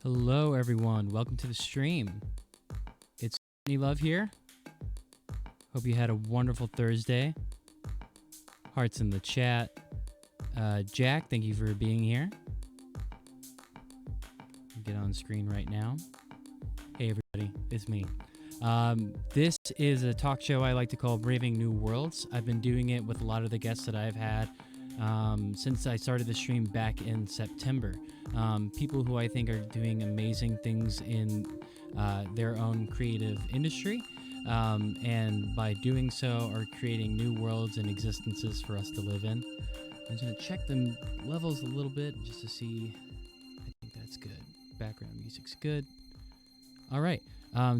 Hello, everyone. Welcome to the stream. It's Courtney Love here. Hope you had a wonderful Thursday. Hearts in the chat. Jack, thank you for being here. Get on screen right now. Hey, everybody. It's me. This is a talk show I like to call Braving New Worlds. I've been doing it with a lot of the guests that I've had since I started the stream back in September. People who I think are doing amazing things in their own creative industry, and by doing so are creating new worlds and existences for us to live in. I'm going to check the levels a little bit just to see. I think that's good. Background music's good. All right.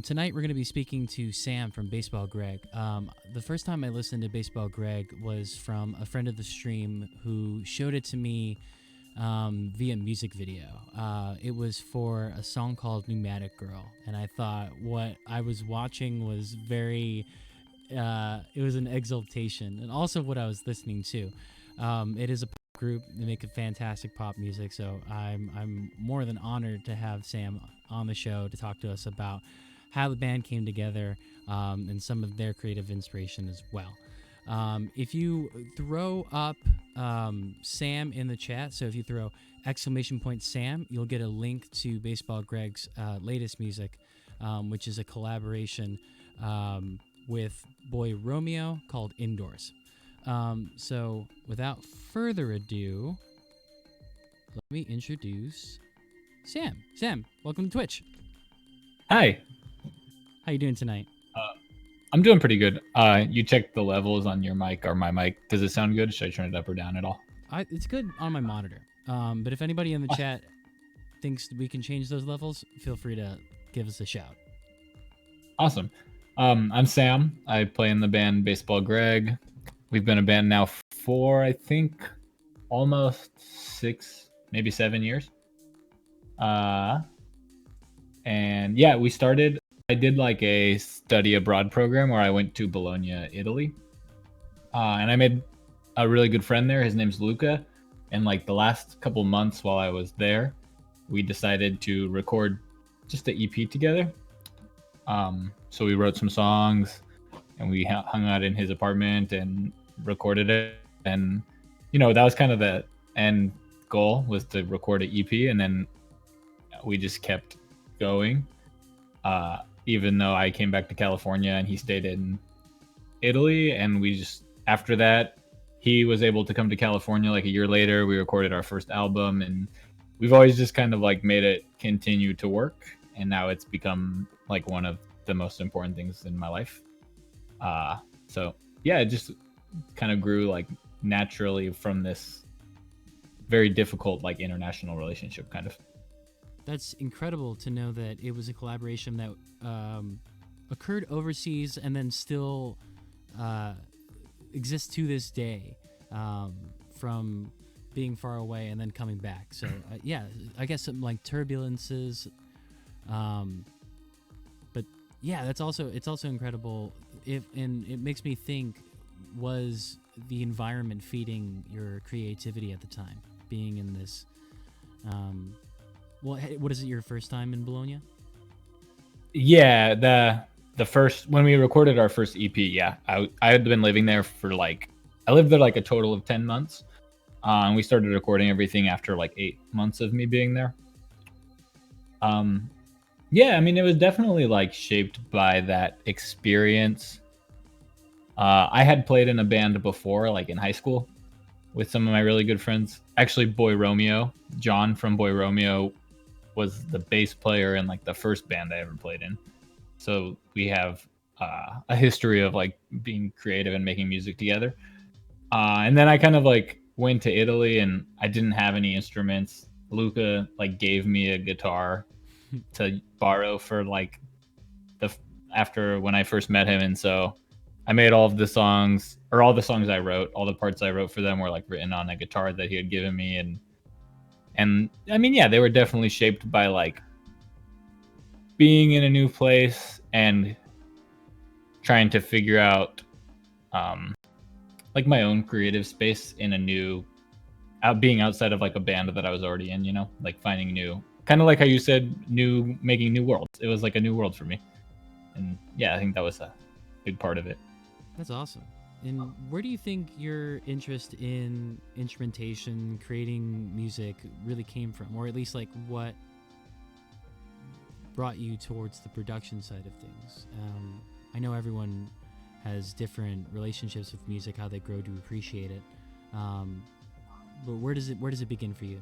Tonight we're going to be speaking to Sam from Baseball Gregg. The first time I listened to Baseball Gregg was from a friend of the stream who showed it to me via music video. It was for a song called Pneumatic Girl, and I thought what I was watching was very, it was an exaltation, and also what I was listening to. It is a pop group. They make a fantastic pop music, so I'm more than honored to have Sam on the show to talk to us about how the band came together, and some of their creative inspiration as well. If you throw up Sam in the chat, so if you throw !Sam, you'll get a link to Baseball Gregg's latest music, which is a collaboration with Boy Romeo called Indoors. So without further ado, let me introduce Sam. Sam, welcome to Twitch. Hi. How you doing tonight? I'm doing pretty good. You checked the levels on your mic or my mic. Does it sound good? Should I turn it up or down at all? It's good on my monitor. But if anybody in the chat thinks we can change those levels, feel free to give us a shout. Awesome. I'm Sam. I play in the band Baseball Gregg. We've been a band now for, I think, almost 6, maybe 7 years. And yeah, we started. I did like a study abroad program where I went to Bologna, Italy. And I made a really good friend there. His name's Luca. And like the last couple months while I was there, we decided to record just an EP together. So we wrote some songs and we hung out in his apartment and recorded it. And, you know, that was kind of the end goal, was to record an EP. And then we just kept going. Even though I came back to California and he stayed in Italy, and we just, after that, he was able to come to California like a year later. We recorded our first album, and we've always just kind of like made it continue to work. And now it's become like one of the most important things in my life. So yeah, it just kind of grew like naturally from this very difficult like international relationship kind of. That's incredible to know that it was a collaboration that occurred overseas and then still exists to this day, from being far away and then coming back. So yeah, I guess some like turbulences, but yeah, it's also incredible. And it makes me think, was the environment feeding your creativity at the time, being in this? Well, what is it, your first time in Bologna? Yeah, the first, when we recorded our first EP, yeah, I had been living there for like, I lived there like a total of 10 months. And we started recording everything after like 8 months of me being there. Yeah, I mean, it was definitely like shaped by that experience. I had played in a band before, like in high school, with some of my really good friends. Actually, Boy Romeo, John from Boy Romeo, was the bass player in like the first band I ever played in. So we have a history of like being creative and making music together. And then I kind of like went to Italy and I didn't have any instruments. Luca like gave me a guitar to borrow for like after when I first met him. And so I made all of the songs, or all the songs I wrote, all the parts I wrote for them were like written on a guitar that he had given me. And I mean, yeah, they were definitely shaped by like being in a new place and trying to figure out like my own creative space in a new, being outside of like a band that I was already in, you know, like finding new kind of like how you said, making new worlds. It was like a new world for me, and yeah, I think that was a big part of it. That's awesome. And where do you think your interest in instrumentation, creating music, really came from, or at least like what brought you towards the production side of things? I know everyone has different relationships with music, how they grow to appreciate it. Um, but where does it begin for you?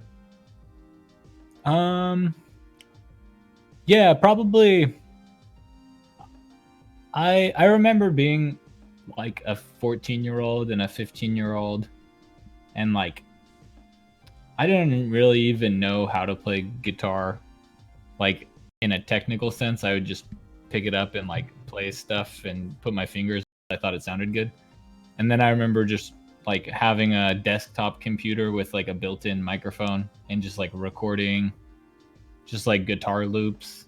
Um, yeah, probably. I remember being like a 14-year-old and a 15-year-old, and like I didn't really even know how to play guitar, like in a technical sense. I would just pick it up and like play stuff and put my fingers. I thought it sounded good. And then I remember just like having a desktop computer with like a built-in microphone and just like recording just like guitar loops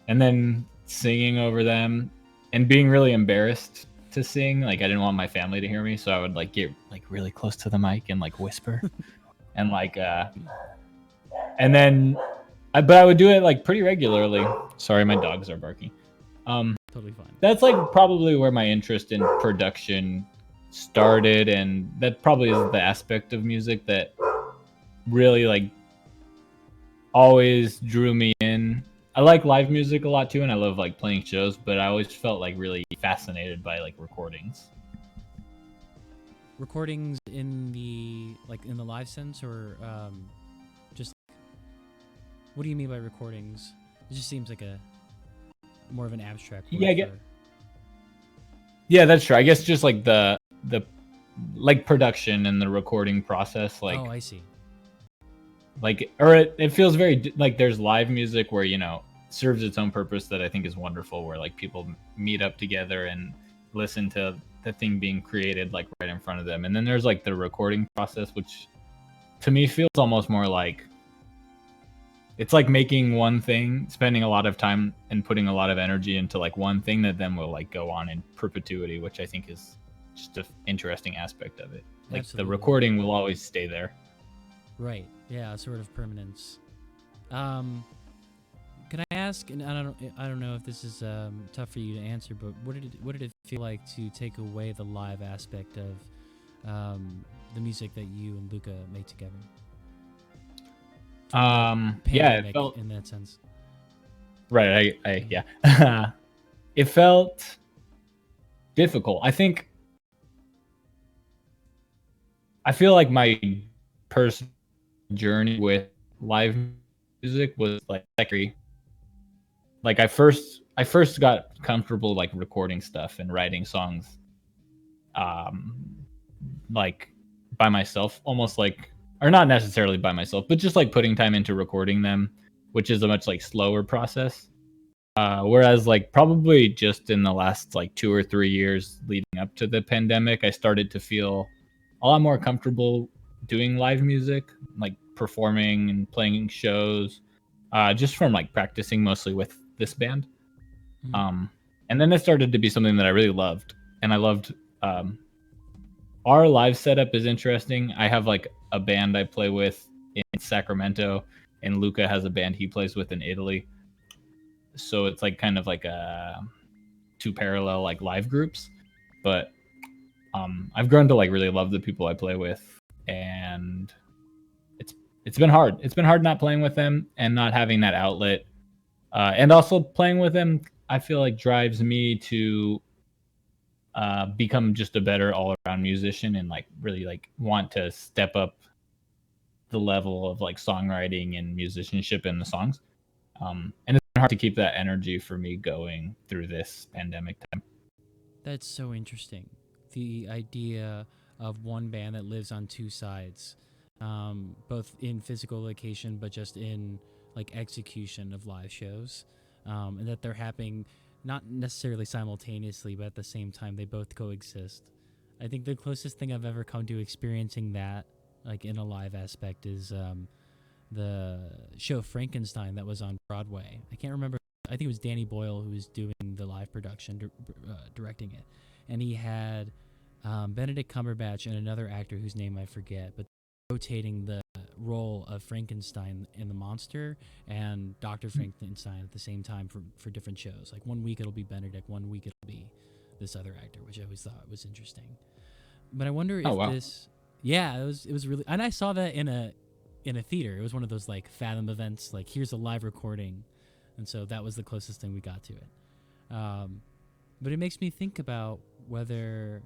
and then singing over them and being really embarrassed to sing. Like I didn't want my family to hear me, so I would like get like really close to the mic and like whisper and like and then but I would do it like pretty regularly. Sorry, my dogs are barking. Totally fine. That's like probably where my interest in production started, and that probably is the aspect of music that really like always drew me in. I like live music a lot too, and I love like playing shows, but I always felt like really fascinated by like recordings. Recordings in the live sense, or just what do you mean by recordings? It just seems like a more of an abstract word Yeah, for. yeah, that's true. I guess just like the like production and the recording process, like Oh, I see. or it feels very like there's live music where serves its own purpose that I think is wonderful, where like people meet up together and listen to the thing being created like right in front of them. And then there's like the recording process, which to me feels almost more like it's like making one thing, spending a lot of time and putting a lot of energy into like one thing that then will like go on in perpetuity, which I think is just an interesting aspect of it. Like the Absolutely. recording will always stay there. Right. Yeah, sort of permanence. Um, can I ask? And I don't know if this is tough for you to answer, but what did it feel like to take away the live aspect of the music that you and Luca made together? From the Yeah, it pandemic felt in that sense. right. Yeah. It felt difficult. I feel like my personal journey with live music was like secondary. Like I first got comfortable like recording stuff and writing songs um like by myself, almost like, or not necessarily by myself, but just like putting time into recording them, which is a much like slower process. Whereas like probably just in the last like 2 or 3 years leading up to the pandemic, I started to feel a lot more comfortable doing live music, like performing and playing shows, just from like practicing mostly with this band. Mhm. Um, and then it started to be something that I really loved, and I loved um, our live setup is interesting. I have like a band I play with in Sacramento, and Luca has a band he plays with in Italy. So it's like kind of like a two parallel like live groups. But I've grown to like really love the people I play with, and it's it's been hard. It's been hard not playing with them and not having that outlet, and also playing with them. I feel like drives me to become just a better all around musician and like really like want to step up the level of like songwriting and musicianship in the songs. And it's been hard to keep that energy for me going through this pandemic time. That's so interesting. The idea of one band that lives on two sides, both in physical location, but just in like execution of live shows, and that they're happening not necessarily simultaneously, but at the same time they both coexist. I think the closest thing I've ever come to experiencing that, like in a live aspect, is the show Frankenstein that was on Broadway. I can't remember. I think it was Danny Boyle who was doing the live production, directing it, and he had Benedict Cumberbatch and another actor whose name I forget, but rotating the role of Frankenstein in the monster and Dr. Frankenstein at the same time for different shows. Like one week it'll be Benedict, one week it'll be this other actor, which I always thought was interesting. But I wonder if Oh wow. this, yeah, it was really, and I saw that in a theater. It was one of those like Fathom events, like here's a live recording, and so that was the closest thing we got to it. But it makes me think about whether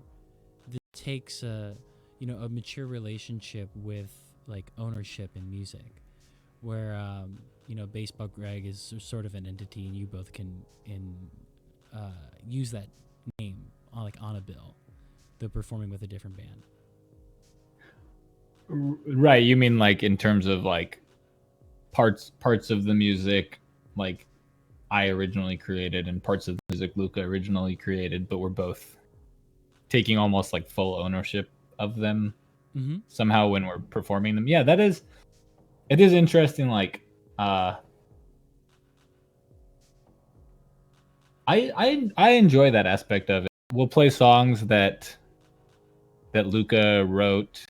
this takes a mature relationship with like ownership in music, where Baseball Greg is sort of an entity, and you both can use that name on a bill, though performing with a different band. Right, you mean like in terms of like parts of the music like I originally created and parts of the music Luca originally created, but we're both taking almost like full ownership of them somehow when we're performing them. Yeah, it is interesting. Like, I enjoy that aspect of it. We'll play songs that Luca wrote,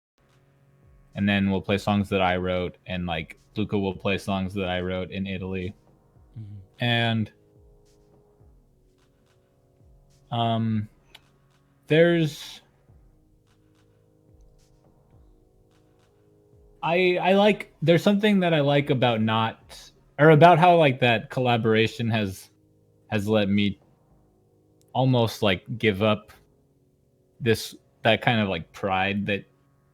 and then we'll play songs that I wrote, and like Luca will play songs that I wrote in Italy, and there's I like there's something that I like about not or about how like that collaboration has let me almost like give up that kind of like pride that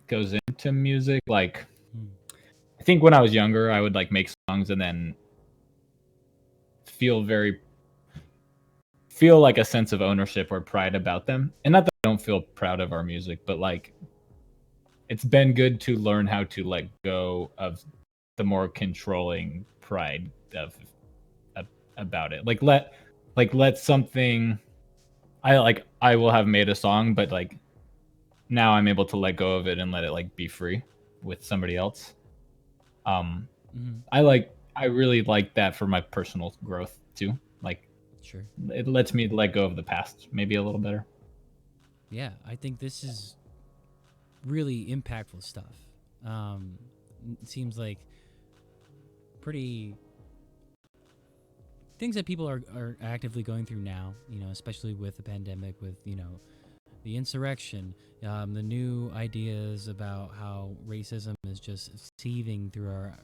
goes into music. Like I think when I was younger I would like make songs and then feel like a sense of ownership or pride about them. And not that I don't feel proud of our music, but like it's been good to learn how to let go of the more controlling pride of about it. Like let something I will have made a song, but like now I'm able to let go of it and let it like be free with somebody else. I really like that for my personal growth too. Like Sure. it lets me let go of the past maybe a little better. Yeah, I think this is really impactful stuff. It seems like pretty things that people are actively going through now, especially with the pandemic, with, the insurrection, the new ideas about how racism is just seething through our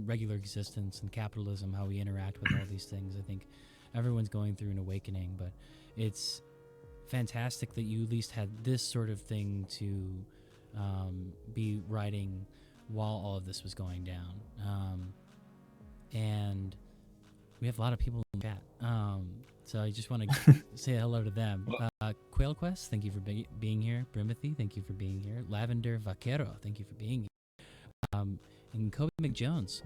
regular existence, and capitalism, how we interact with all these things. I think everyone's going through an awakening, but it's fantastic that you at least had this sort of thing to be writing while all of this was going down. And we have a lot of people in the chat. So I just want to say hello to them. Quail Quest, thank you for being here. Brimothy, thank you for being here. Lavender Vaquero, thank you for being here. And Kobe McJones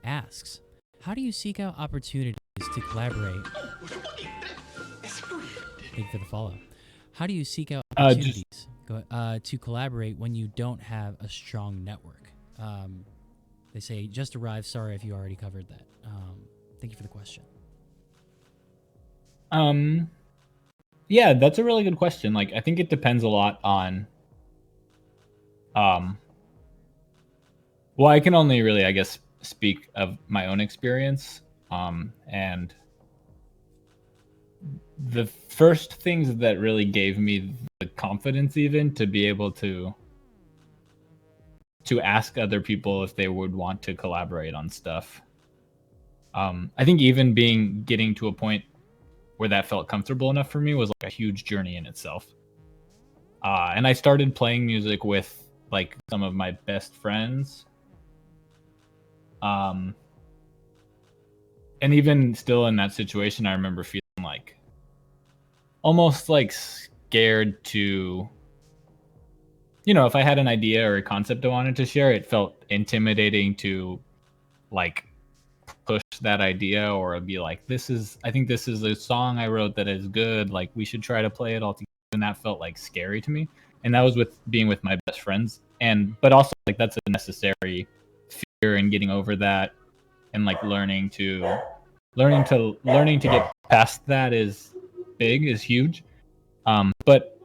asks, how do you seek out opportunities to collaborate? Thank you for the follow. How do you seek out opportunities to collaborate when you don't have a strong network? They say, just arrived. Sorry if you already covered that. Thank you for the question. Yeah, that's a really good question. Like, I think it depends a lot on, well, I can only really, I guess, speak of my own experience. And the first things that really gave me the confidence even to be able to ask other people if they would want to collaborate on stuff. I think even getting to a point where that felt comfortable enough for me was like a huge journey in itself. And I started playing music with like some of my best friends. And even still in that situation, I remember feeling like almost like scared to, if I had an idea or a concept I wanted to share, it felt intimidating to like push that idea or be like, I think this is a song I wrote that is good. Like we should try to play it all together. And that felt like scary to me. And that was with being with my best friends. But also like that's a necessary fear, and getting over that and like learning to get past that is huge. But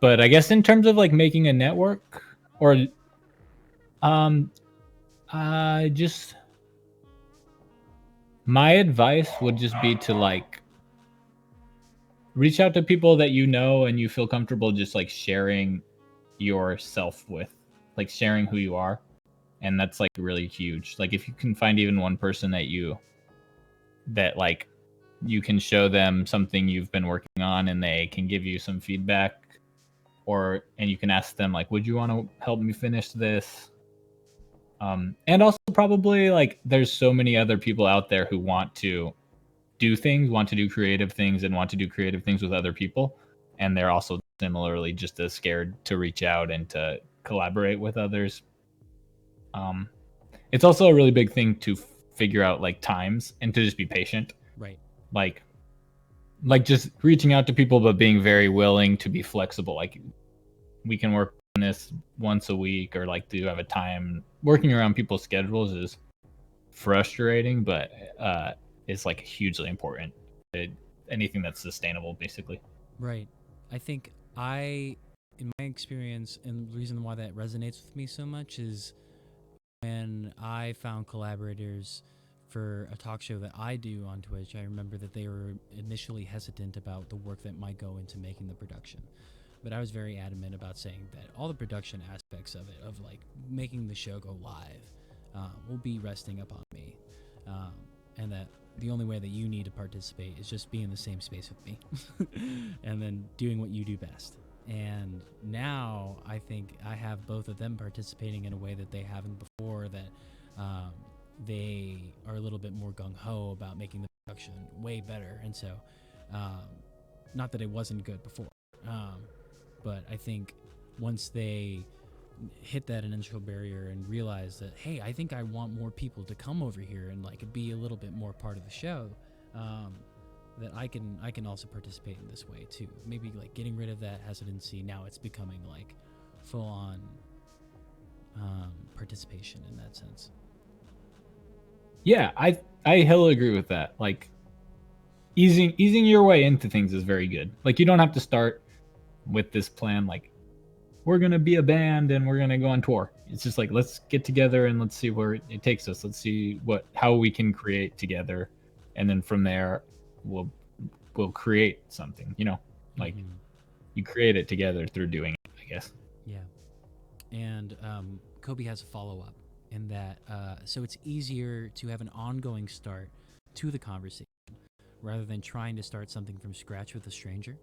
I guess in terms of like making a network, or um just my advice would just be to like reach out to people that you know and you feel comfortable just like sharing yourself with, like sharing who you are. And that's like really huge. Like if you can find even one person that like you can show them something you've been working on and they can give you some feedback, or and you can ask them like, would you want to help me finish this? And also probably like there's so many other people out there who want to do things, want to do creative things, and want to do creative things with other people, and they're also similarly just as scared to reach out and to collaborate with others. um, it's also a really big thing to figure out like times and to just be patient, Right. like just reaching out to people but being very willing to be flexible. Like we can work on this once a week, or like do you have a time. Working around people's schedules is frustrating, but it's like hugely important. It, anything that's sustainable, basically. Right. I think in my experience, and the reason why that resonates with me so much is when I found collaborators for a talk show that I do on Twitch. I remember that they were initially hesitant about the work that might go into making the production. But I was very adamant about saying that all the production aspects of it, of like making the show go live, will be resting upon me. Um, and that the only way that you need to participate is just be in the same space with me and then doing what you do best. And now I think I have both of them participating in a way that they haven't before, that um, they are a little bit more gung-ho about making the production way better. And so um, not that it wasn't good before, um, but I think once they hit that initial barrier and realize that, hey, I think I want more people to come over here and like be a little bit more part of the show, um, that I can also participate in this way too. Maybe like getting rid of that hesitancy. Now it's becoming like full on participation in that sense. Yeah, I hella agree with that. Like easing your way into things is very good. Like you don't have to start with this plan like we're gonna be a band and we're gonna go on tour. It's just like let's get together and let's see where it takes us. Let's see how we can create together, and then from there we'll create something. You know, like Mm-hmm. you create it together through doing it, I guess. Yeah. And Kobe has a follow up in that, so it's easier to have an ongoing start to the conversation rather than trying to start something from scratch with a stranger.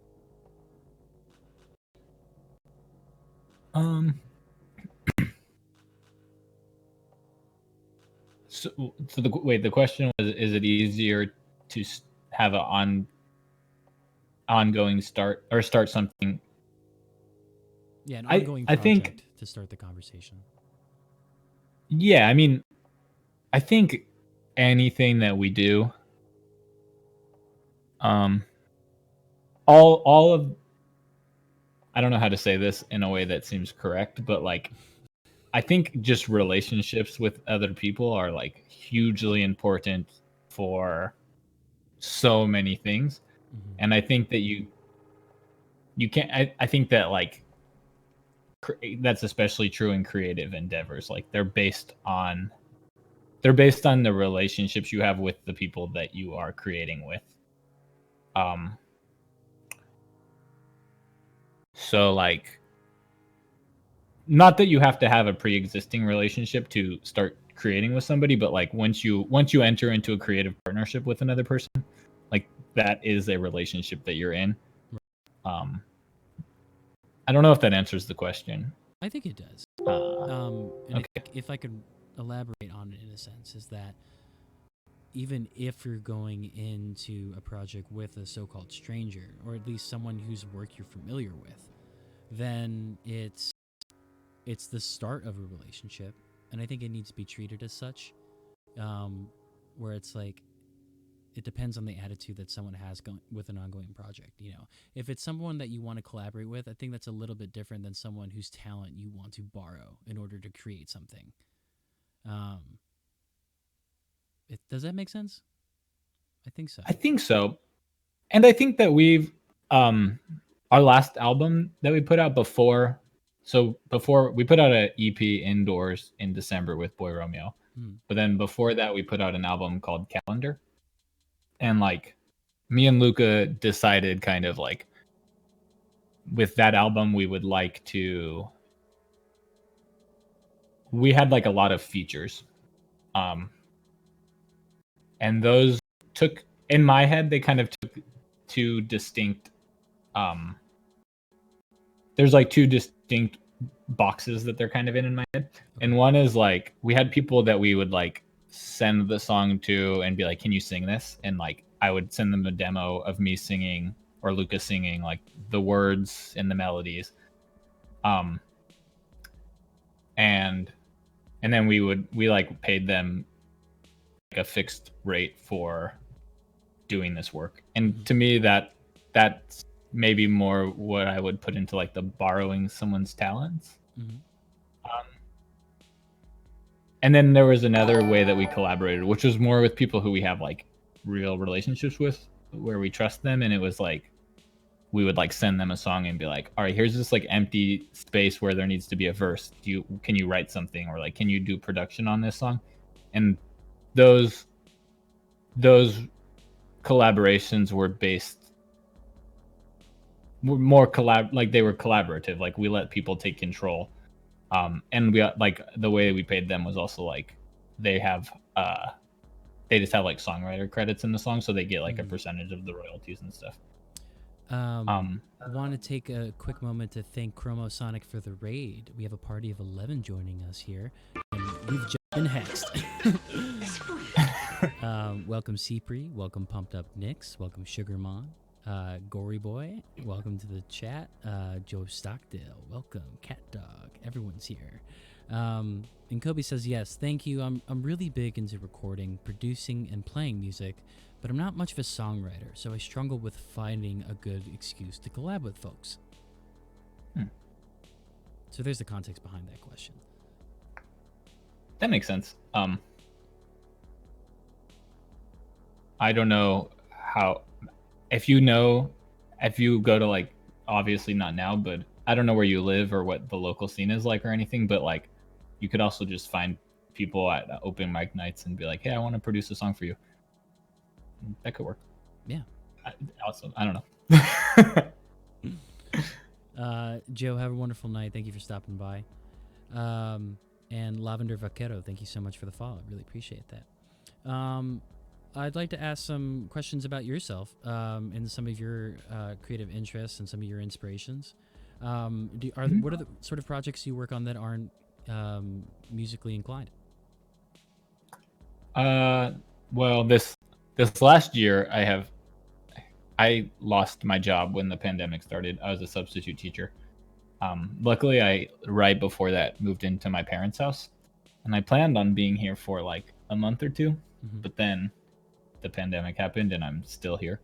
Um. So the question was: is it easier to have an ongoing start or start something? Yeah, an I ongoing I think project to start the conversation. yeah. I mean, I think anything that we do, um, all of I don't know how to say this in a way that seems correct, but like I think just relationships with other people are like hugely important for so many things. Mm-hmm. And I think that you can't I think that like that's especially true in creative endeavors. Like they're based on the relationships you have with the people that you are creating with. Um so like not that you have to have a pre-existing relationship to start creating with somebody, but like once you enter into a creative partnership with another person, like that is a relationship that you're in. um I don't know if that answers the question. I think it does. uh And okay. if I could elaborate on it in a sense, is that even if you're going into a project with a so-called stranger, or at least someone whose work you're familiar with, then it's the start of a relationship, and I think it needs to be treated as such. Um, where it's like it depends on the attitude that someone has going with an ongoing project. You know, if it's someone that you want to collaborate with, I think that's a little bit different than someone whose talent you want to borrow in order to create something. Um, does that make sense? I think so. I think so. And I think that we've um our last album that we put out before So before we put out an EP indoors in December with Boy Romeo, Mm. but then before that we put out an album called Calendar, and like me and Luca decided kind of like with that album we would like to. We had like a lot of features, um, and those took in my head they kind of took two distinct. Um, there's like two distinct boxes that they're kind of in my head. And one is like we had people that we would like send the song to and be like, "Can you sing this?" And like I would send them a demo of me singing or Lucas singing like the words and the melodies. Um and then we like paid them like a fixed rate for doing this work. And to me that's maybe more what I would put into like the borrowing someone's talents. Mm-hmm. Um, and then there was another way that we collaborated, which was more with people who we have like real relationships with, where we trust them, and it was like we would like send them a song and be like, all right, here's this like empty space where there needs to be a verse. Can you write something, or like can you do production on this song? And those collaborations were more like they were collaborative. Like we let people take control. And we like the way we paid them was also like they have they just have like songwriter credits in the song, so they get like a percentage of the royalties and stuff. I want to take a quick moment to thank Chromosonic for the raid. We have a party of 11 joining us here, and we've just been hexed. Welcome Cipri, welcome Pumped Up Nix, welcome Sugarmon, Gory Boy, welcome to the chat, Joe Stockdale, welcome Cat Dog, everyone's here. And Kobe says, yes, thank you. I'm really big into recording, producing, and playing music, but I'm not much of a songwriter, so I struggle with finding a good excuse to collab with folks. So there's the context behind that question. That makes sense. I don't know how, if you go to like, obviously not now, but I don't know where you live or what the local scene is like or anything, but like you could also just find people at open mic nights and be like, hey, I want to produce a song for you. That could work. Yeah. Also, I don't know. Joe, have a wonderful night. Thank you for stopping by. And Lavender Vaquero, thank you so much for the follow. Really appreciate that. I'd like to ask some questions about yourself and some of your creative interests and some of your inspirations. What are the sort of projects you work on that aren't musically inclined? Well, this last year I lost my job when the pandemic started. I was a substitute teacher. Luckily, I right before that moved into my parents' house, and I planned on being here for like a month or two, but then the pandemic happened, and I'm still here.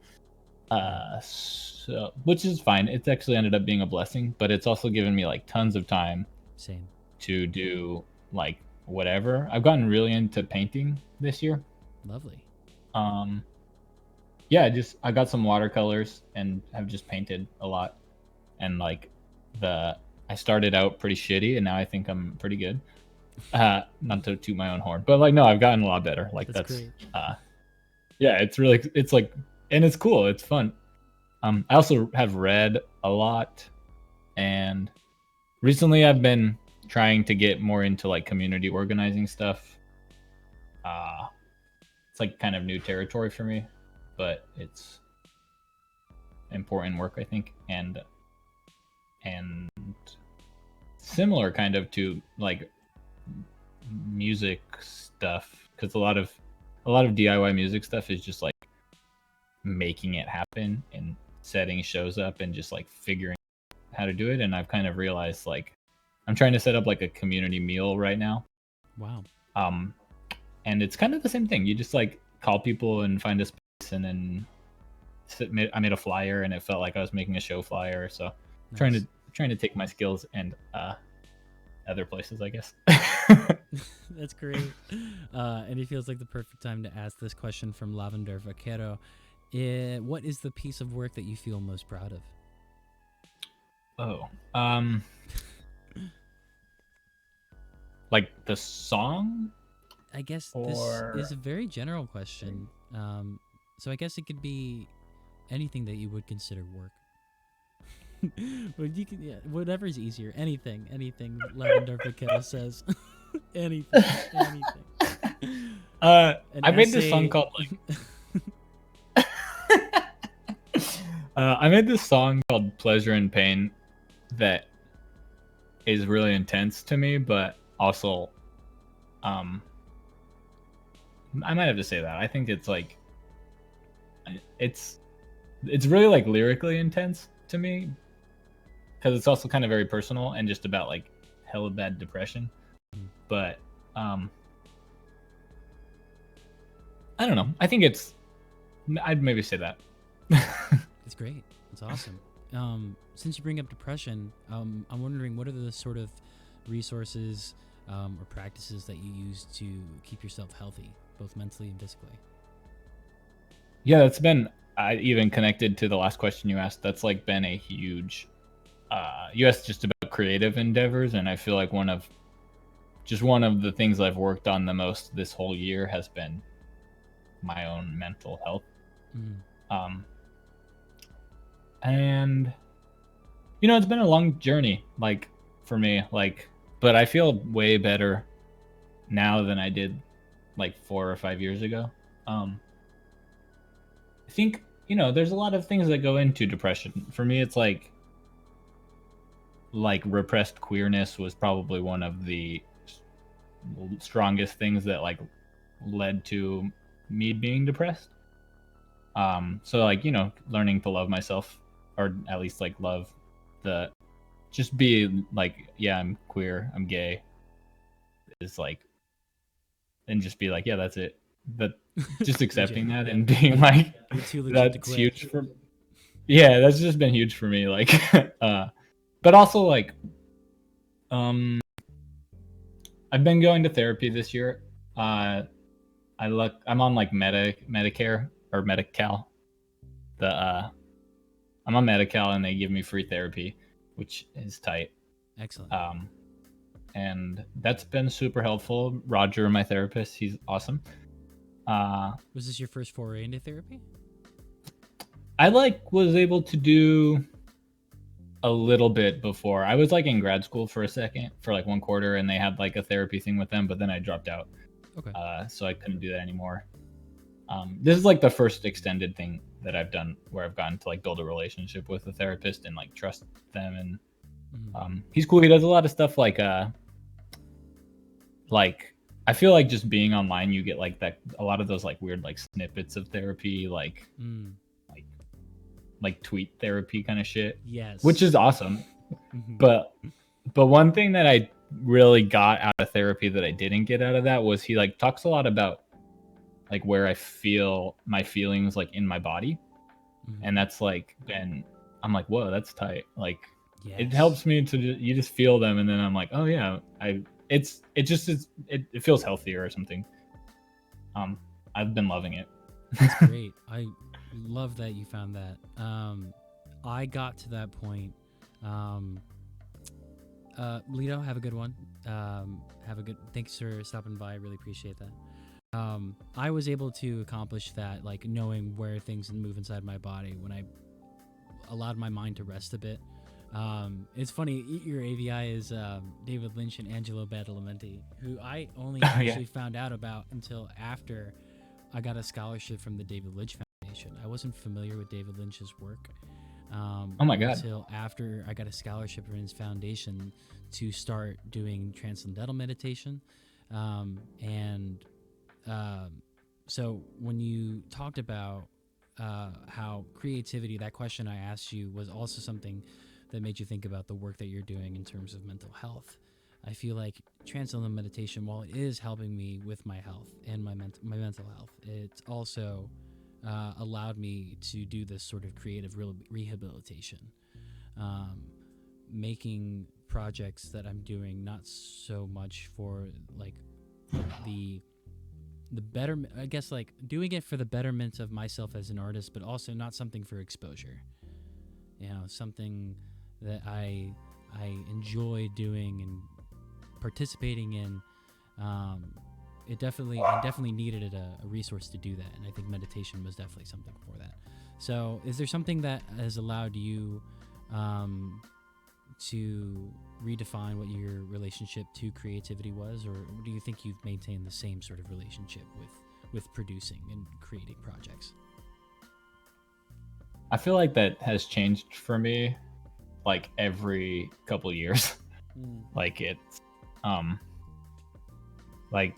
So which is fine. It's actually ended up being a blessing, but it's also given me like tons of time. Same. To do like whatever. I've gotten really into painting this year. Lovely. Yeah, I got some watercolors and have just painted a lot. And like I started out pretty shitty and now I think I'm pretty good. Not to toot my own horn, but like no, I've gotten a lot better. Like that's great. Yeah, it's like, and it's cool. It's fun. I also have read a lot, and recently I've been trying to get more into like community organizing stuff. It's like kind of new territory for me, but it's important work, I think, and similar kind of to like music stuff, because a lot of DIY music stuff is just like making it happen and setting shows up and just like figuring out how to do it. And I've kind of realized like I'm trying to set up like a community meal right now. Wow. And it's kind of the same thing. You just like call people and find a space, and then I made a flyer, and it felt like I was making a show flyer. So nice. trying to take my skills and other places, I guess. That's great. And it feels like the perfect time to ask this question from Lavender Vaquero. What is the piece of work that you feel most proud of? Like the song, I guess this or is a very general question. So I guess it could be anything that you would consider work. But you can, yeah, whatever is easier. Anything. Lavender Paqueta says, anything. An I made this song essay. called I made this song called Pleasure and Pain that is really intense to me, but also, um, I might have to say that. I think it's like, it's, it's really like lyrically intense to me because it's also kind of very personal and just about like hella bad depression. But, um, I don't know. I think I'd maybe say that. It's great. It's awesome. Since you bring up depression, I'm wondering what are the sort of resources or practices that you use to keep yourself healthy, both mentally and physically? Yeah, that's been even connected to the last question you asked. That's like been a huge. You asked just about creative endeavors, and I feel like one of the things I've worked on the most this whole year has been my own mental health. Mm. Um, and it's been a long journey, like for me, like, but I feel way better now than I did like 4 or 5 years ago. I think there's a lot of things that go into depression. For me, it's like repressed queerness was probably one of the strongest things that like led to me being depressed. So like learning to love myself, or at least like love the just be like, yeah, I'm queer, I'm gay, is like, and just be like, yeah, that's it. But just accepting Legit. that Yeah. and being like, You're too legit to that's quit. huge for, yeah, that's just been huge for me. Like, but also like, um, I've been going to therapy this year. I'm on like Medicare or Medi-Cal. I'm on Medi-Cal and they give me free therapy, which is tight. Excellent. Um, and that's been super helpful. Roger, my therapist, he's awesome. Was this your first foray into therapy? I like was able to do a little bit before. I was like in grad school for a second, for like 1 quarter, and they had like a therapy thing with them, but then I dropped out. Okay. So I couldn't do that anymore. This is like the first extended thing that I've done where I've gotten to like build a relationship with a therapist and like trust them. And he's cool. He does a lot of stuff like I feel like just being online, you get like that a lot of those like weird like snippets of therapy, like like tweet therapy kind of shit. Yes. Which is awesome. But one thing that I really got out of therapy that I didn't get out of that was he like talks a lot about like where I feel my feelings like in my body. And that's like been, I'm like, whoa, that's tight. Like it helps me to you just feel them, and then I'm like, oh yeah, it feels healthier or something. I've been loving it. That's great. I love that you found that. I got to that point. Lito, have a good one. Have a good. Thanks for stopping by. I really appreciate that. I was able to accomplish that, like knowing where things move inside my body when I allowed my mind to rest a bit. It's funny, Eat Your AVI is David Lynch and Angelo Badalamenti, who I only actually found out about until after I got a scholarship from the David Lynch Foundation. I wasn't familiar with David Lynch's work. Oh my God. Until after I got a scholarship from his foundation to start doing transcendental meditation. So when you talked about how creativity, that question I asked you was also something that made you think about the work that you're doing in terms of mental health. I feel like transcendental meditation, while it is helping me with my health and my mental health, it's also allowed me to do this sort of creative rehabilitation, making projects that I'm doing not so much for like the better, I guess, like doing it for the betterment of myself as an artist, but also not something for exposure. Something that I I enjoy doing and participating in. Um, I definitely needed a resource to do that, and I think meditation was definitely something for that. So, is there something that has allowed you to redefine what your relationship to creativity was, or do you think you've maintained the same sort of relationship with producing and creating projects? I feel like that has changed for me like every couple years. Mm. Like it's um like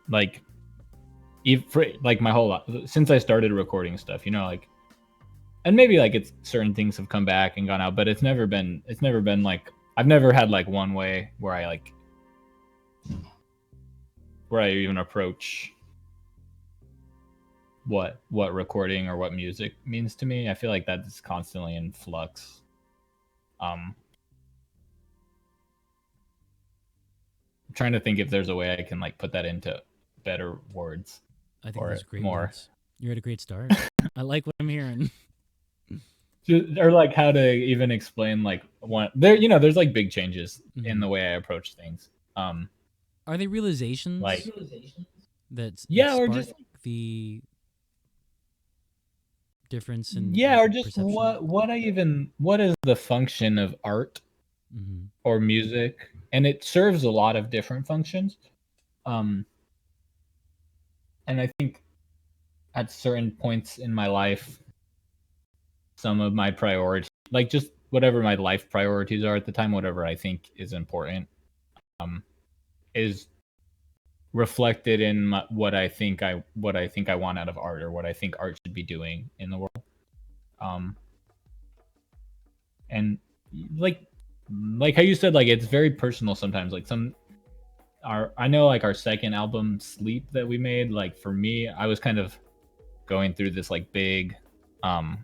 like even for, like my whole life since I started recording stuff, like, and maybe like it's certain things have come back and gone out, but it's never been like I've never had like one way where I even approach what recording or what music means to me. I feel like that's constantly in flux. Um, I'm trying to think if there's a way I can like put that into better words I think or those are great more, words. You're at a great start. I like what I'm hearing. or like how to even explain like one there. There's like big changes in Hmm. the way I approach things. Are they Like realizations that yeah, or spark just the difference yeah, in or just perception? what is the function of art Hmm. or music, and it serves a lot of different functions. Um, and I think at certain points in my life, some of my priorities, like just whatever my life priorities are at the time, whatever I think is important, um, is reflected in what I think I want out of art, or what I think art should be doing in the world. Um, and like like how you said, like it's very personal sometimes. Like I know like our second album, Sleep, that we made. Like for me, I was kind of going through this like big um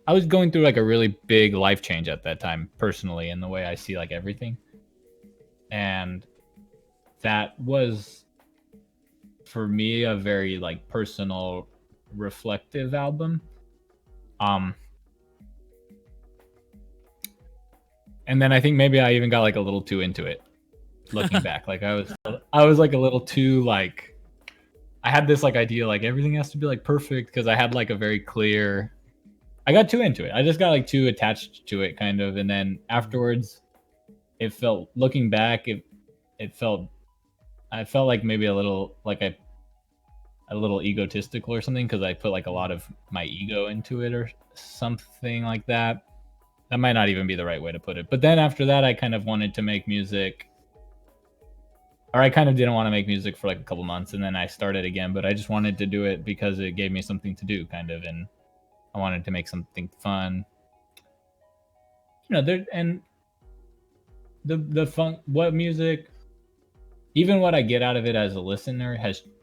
I was going through like a really big life change at that time personally in the way I see like everything. And that was for me a very like personal reflective album. Um and then I think maybe I even got like a little too into it looking back. Like I was like a little too like I had this like idea like everything has to be like perfect because I had like a very clear I got too into it. I just got like too attached to it kind of, and then afterwards it felt looking back it felt I felt like maybe a little egotistical or something because I put like a lot of my ego into it or something like that. That might not even be the right way to put it. But then after that, I kind of wanted to make music, or I kind of didn't want to make music for like a couple months, and then I started again. But I just wanted to do it because it gave me something to do, kind of, and I wanted to make something fun. There and the fun what music even what I get out of it as a listener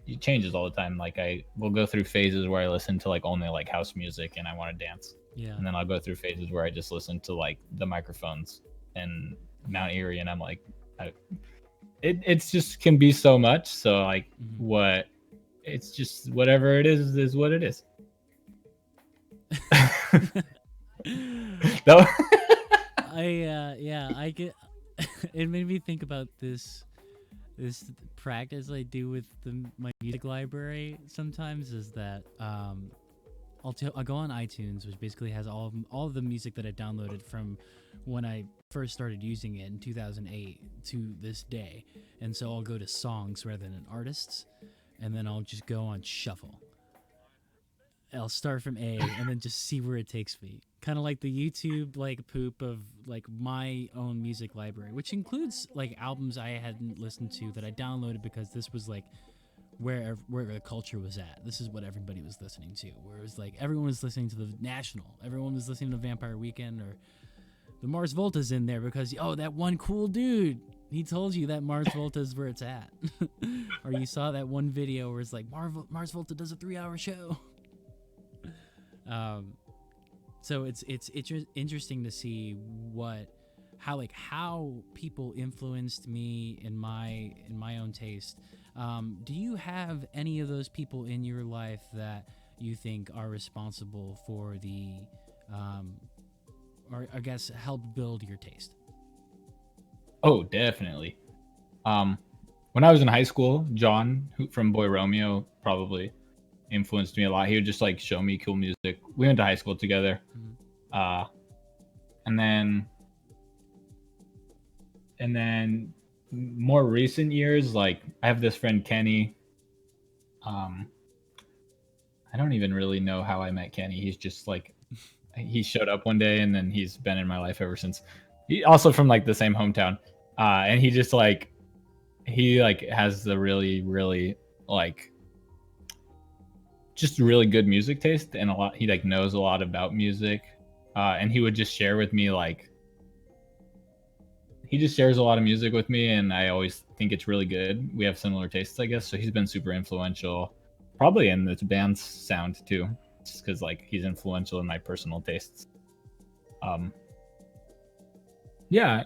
it changes all the time. Like I will go through phases where I listen to like only like house music and I want to dance, Yeah. and then I'll go through phases where I just listen to like the microphones and Mount Erie, and I'm like, it's just can be so much. So like Hmm. what it's just whatever it is what it is. That Yeah, I get. It made me think about this practice I do with my music library sometimes is that I'll go on iTunes, which basically has all of the music that I downloaded from when I first started using it in 2008 to this day, and so I'll go to songs rather than artists, and then I'll just go on shuffle. I'll start from A and then just see where it takes me. Kind of like the YouTube like poop of like my own music library, which includes like albums I hadn't listened to that I downloaded because this was like where the culture was at. This is what everybody was listening to. Where it was like everyone was listening to the National, everyone was listening to Vampire Weekend, or the Mars Volta's in there because that one cool dude, he told you that Mars Volta is where it's at, or you saw that one video where it's like Mars Volta does a 3-hour show. Um, so it's interesting to see how people influenced me in my own taste. Do you have any of those people in your life that you think are responsible for the um, or I guess helped build your taste? Oh, definitely. Um, when I was in high school, John from Boy Romeo probably influenced me a lot. He would just like show me cool music. We went to high school together. Mm-hmm. Uh, and then more recent years, like I have this friend Kenny. Um, I don't even really know how I met Kenny. He's just like he showed up one day and then he's been in my life ever since. He also from like the same hometown. And he just like he like has the really like just really good music taste and a lot he like knows a lot about music. And he would just share with me like he just shares a lot of music with me and I always think it's really good. We have similar tastes, I guess. So he's been super influential probably in this band's sound too. Just because like he's influential in my personal tastes. Um yeah,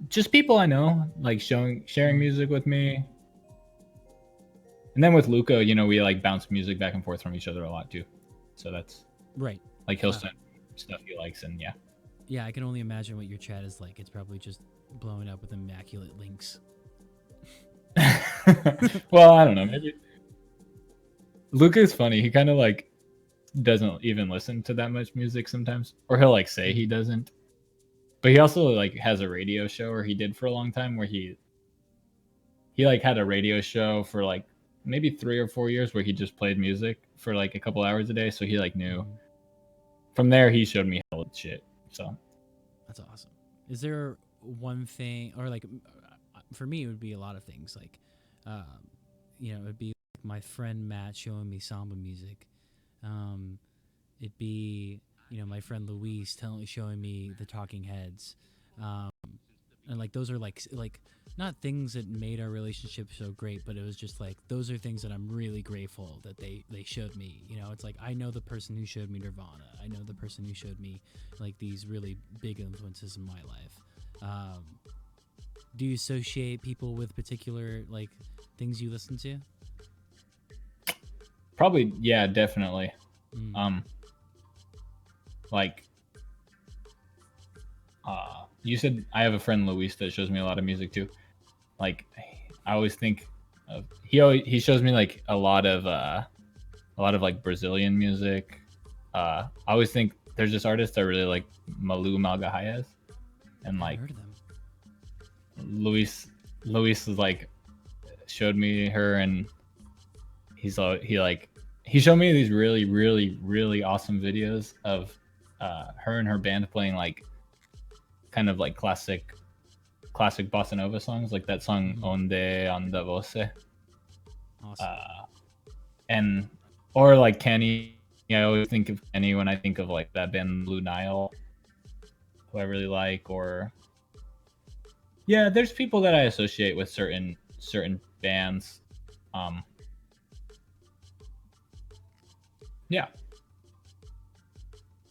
just people I know like sharing music with me. And then with Luca, you know, we like bounce music back and forth from each other a lot too. So that's Right. like he'll send stuff he likes and yeah. Yeah, I can only imagine what your chat is like. It's probably just blowing up with immaculate links. Well, I don't know. Maybe Luca's funny. He kind of like doesn't even listen to that much music sometimes, or he'll like say he doesn't. But he also like has a radio show, or he did for a long time, where he like had a radio show for like maybe 3 or 4 years, where he just played music for like a couple hours a day. So he like knew. Mhm. From there, he showed me hell shit. So That's awesome. Is there one thing, or like for me, it would be a lot of things. Like, it'd be like my friend Matt showing me samba music. Um, it'd be my friend Luis showing me the Talking Heads. Um, and like those are like not things that made our relationship so great, but it was just like those are things that I'm really grateful that they showed me. It's like I know the person who showed me Nirvana. I know the person who showed me like these really big influences in my life. Do you associate people with particular like things you listen to? probably yeah, definitely. Mm. Like you said, I have a friend Luis that shows me a lot of music too. Like I always think of he shows me like a lot of like Brazilian music. I always think there's this artist I really like, Malu Malgahayas, and I like heard of them. Luis is like showed me her, and he showed me these really awesome videos of her and her band playing like kind of like classic bossa nova songs, like that song Mm-hmm. Onde Anda Você, Awesome. and or like Kenny. I always think of Kenny when I think of like that band Blue Nile, who I really like. Or yeah, there's people that I associate with certain bands. Um, yeah,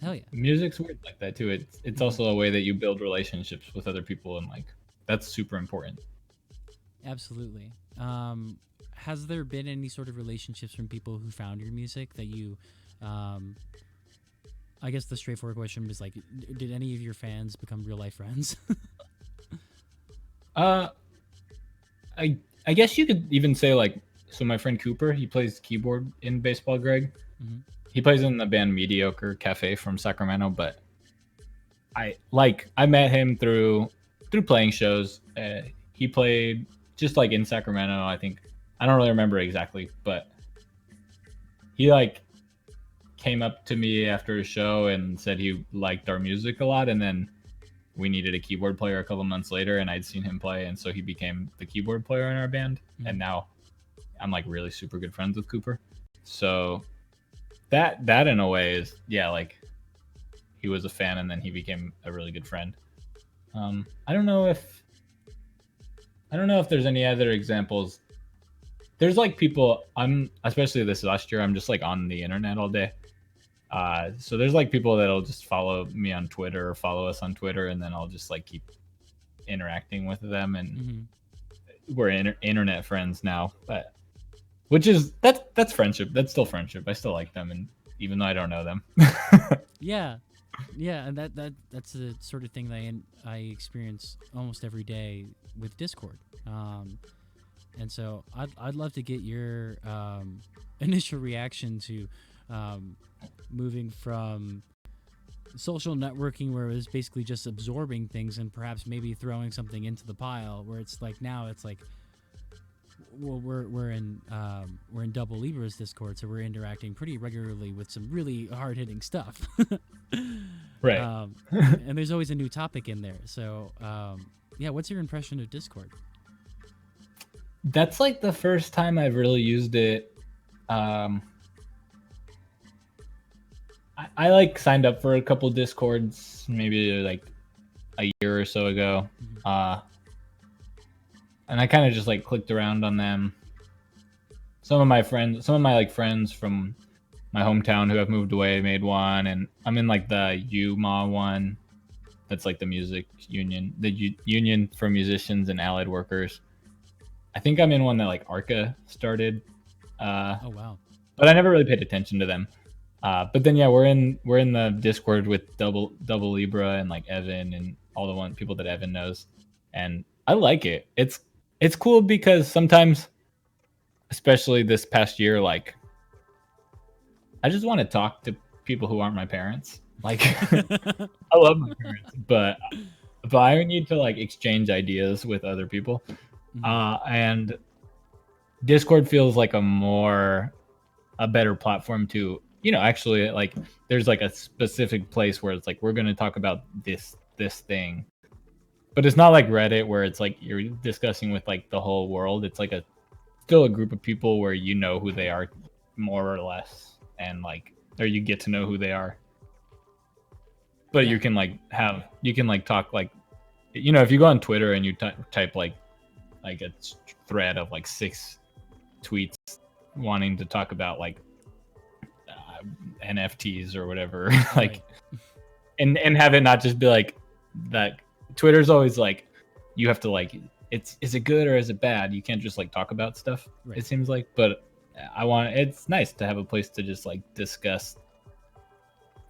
Hell yeah. music's weird like that too. It's Mhm. also a way that you build relationships with other people, and like that's super important. Absolutely. Has there been any sort of relationships from people who found your music that you, um, I guess the straightforward question is like, did any of your fans become real life friends? Uh, I guess you could even say like, so my friend Cooper, he plays keyboard in baseball. Greg, Mm-hmm. he plays in the band Mediocre Cafe from Sacramento, but I met him through playing shows. He played just like in Sacramento. I think I don't really remember exactly, but he like came up to me after a show and said he liked our music a lot, and then we needed a keyboard player a couple months later, and I'd seen him play, and so he became the keyboard player in our band, and now I'm like really super good friends with Cooper. So that in a way is yeah, like he was a fan and then he became a really good friend. I don't know if there's any other examples. There's like people I'm especially this last year I'm just like on the internet all day. So there's like people that'll just follow me on Twitter or follow us on Twitter, and then I'll just like keep interacting with them, and we're internet friends now. But which is that's friendship. That's still friendship. I still like them, and even though I don't know them. Yeah. Yeah, and that's the sort of thing that I experience almost every day with Discord. And so I'd love to get your initial reaction to moving from social networking, where it was basically just absorbing things and perhaps maybe throwing something into the pile, where it's like now it's like, well, we're in Double Libra's Discord, so we're interacting pretty regularly with some really hard hitting stuff. Right. um, and there's always a new topic in there. So yeah, what's your impression of Discord? That's like the first time I've really used it. Um, I like signed up for a couple Discords maybe like a year or so ago. Mhm. And I kind of just like clicked around on them. Some of my like friends from my hometown who have moved away made one, and I'm in like the UMA one. That's like the music union, the union for musicians and allied workers. I think I'm in one that like Arca started, Oh wow. but I never really paid attention to them. But then yeah, we're in the Discord with double Libra and like Evan and all the one people that Evan knows, and I like it. It's cool because sometimes, especially this past year, like I just want to talk to people who aren't my parents. Like I love my parents, but I need to like exchange ideas with other people. Mhm. And Discord feels like a better platform to, actually like there's like a specific place where it's like we're going to talk about this thing. But it's not like Reddit where it's like you're discussing with like the whole world. It's like a still a group of people where you know who they are more or less, and like or you get to know who they are. But Yeah. you can like talk like, if you go on Twitter and you type like a thread of like 6 tweets wanting to talk about like NFTs or whatever, like, Right. and have it not just be like that. Twitter's always like you have to like, is it good or is it bad? You can't just like talk about stuff. Right. It seems like, but it's nice to have a place to just like discuss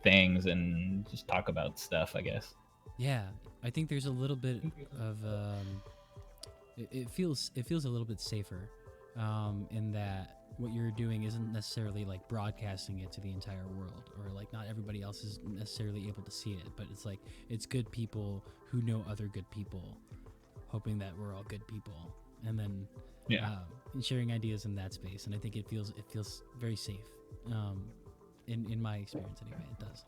things and just talk about stuff, I guess. Yeah, I think there's a little bit of it feels a little bit safer, in that what you're doing isn't necessarily like broadcasting it to the entire world, or like not everybody else is necessarily able to see it, but it's like it's good people who know other good people, hoping that we're all good people, and then Yeah. sharing ideas in that space. And I think it feels very safe, in my experience anyway. It does.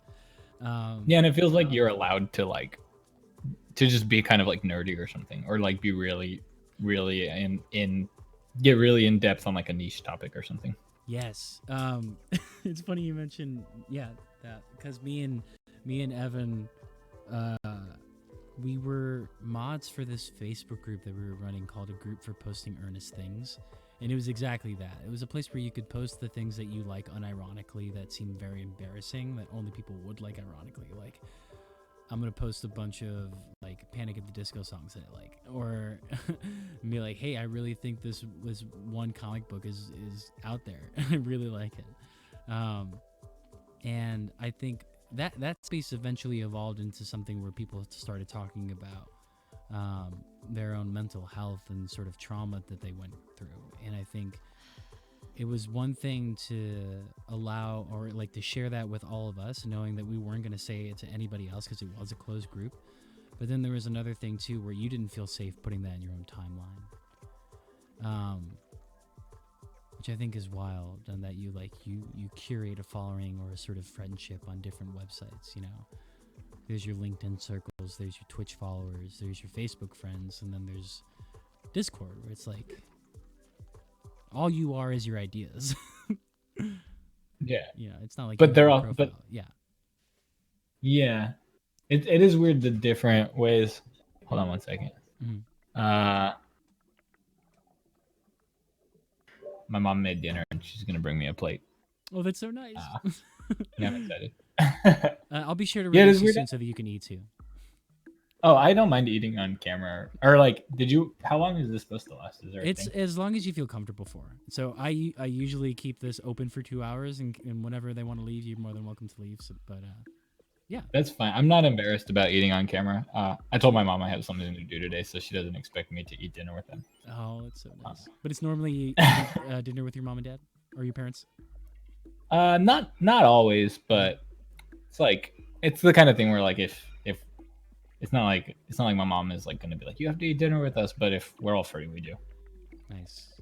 Yeah, and it feels like you're allowed to like to just be kind of like nerdy or something, or like be really, really in get really in depth on like a niche topic or something. Yes. It's funny you mentioned, yeah, that, because me and Evan, uh, we were mods for this Facebook group that we were running called A Group for Posting Earnest Things. And it was exactly that. It was a place where you could post the things that you like unironically that seem very embarrassing, that only people would like ironically. Like, I'm gonna post a bunch of like Panic at the Disco songs that I like, or be like, hey, I really think this was one comic book is out there. I really like it. And I think that space eventually evolved into something where people started talking about their own mental health and sort of trauma that they went through. And I think it was one thing to allow, or like to share that with all of us, knowing that we weren't going to say it to anybody else because it was a closed group. But then there was another thing too where you didn't feel safe putting that in your own timeline, which I think is wild. And that you curate a following or a sort of friendship on different websites. There's your LinkedIn circles, there's your Twitch followers, there's your Facebook friends, and then there's Discord, where it's like all you are is your ideas. Yeah, It's not like you but have they're a all profile. but Yeah. yeah, it is weird the different ways. Hold on one second. Mm-hmm. Uh, my mom made dinner and she's gonna bring me a plate. Oh, that's so nice. Uh, yeah, I'm excited. I'll be sure to Yeah, it is release you weird. soon so that you can eat too. Oh, I don't mind eating on camera. Or like, did you? How long is this supposed to last? Is there a It's thing? as long as you feel comfortable for. So I usually keep this open for 2 hours, and whenever they want to leave, you're more than welcome to leave. So, but Yeah. That's fine. I'm not embarrassed about eating on camera. I told my mom I have something to do today, so she doesn't expect me to eat dinner with them. Oh, it's so Uh, nice. But it's normally eating dinner with your mom and dad or your parents. not always, Mm, but it's like it's the kind of thing where like if it's not like my mom is like gonna be like you have to eat dinner with us, but if we're all free, we do. nice.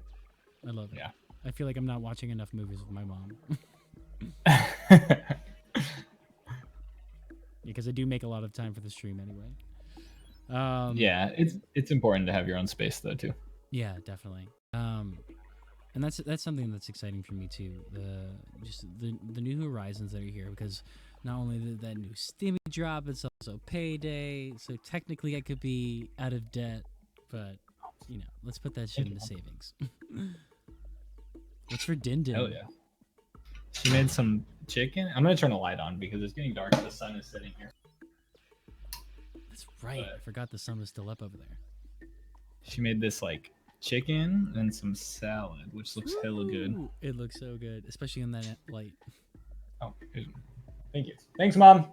I love it. Yeah. I feel like I'm not watching enough movies with my mom because I do make a lot of time for the stream anyway. Yeah, it's important to have your own space though too. Yeah, definitely. And that's something that's exciting for me too. The new horizons that are here because not only did that new Stimmy drop, it's also payday. So technically, I could be out of debt, but let's put that shit into savings. What's for Din Hell Din? yeah. She made some chicken. I'm gonna turn the light on because it's getting dark. The sun is setting here. That's right. I But forgot the sun was still up over there. she made this like chicken and some salad, which looks hella good. Ooh, it looks so good, especially in that light. Oh, thank you. Thanks, mom.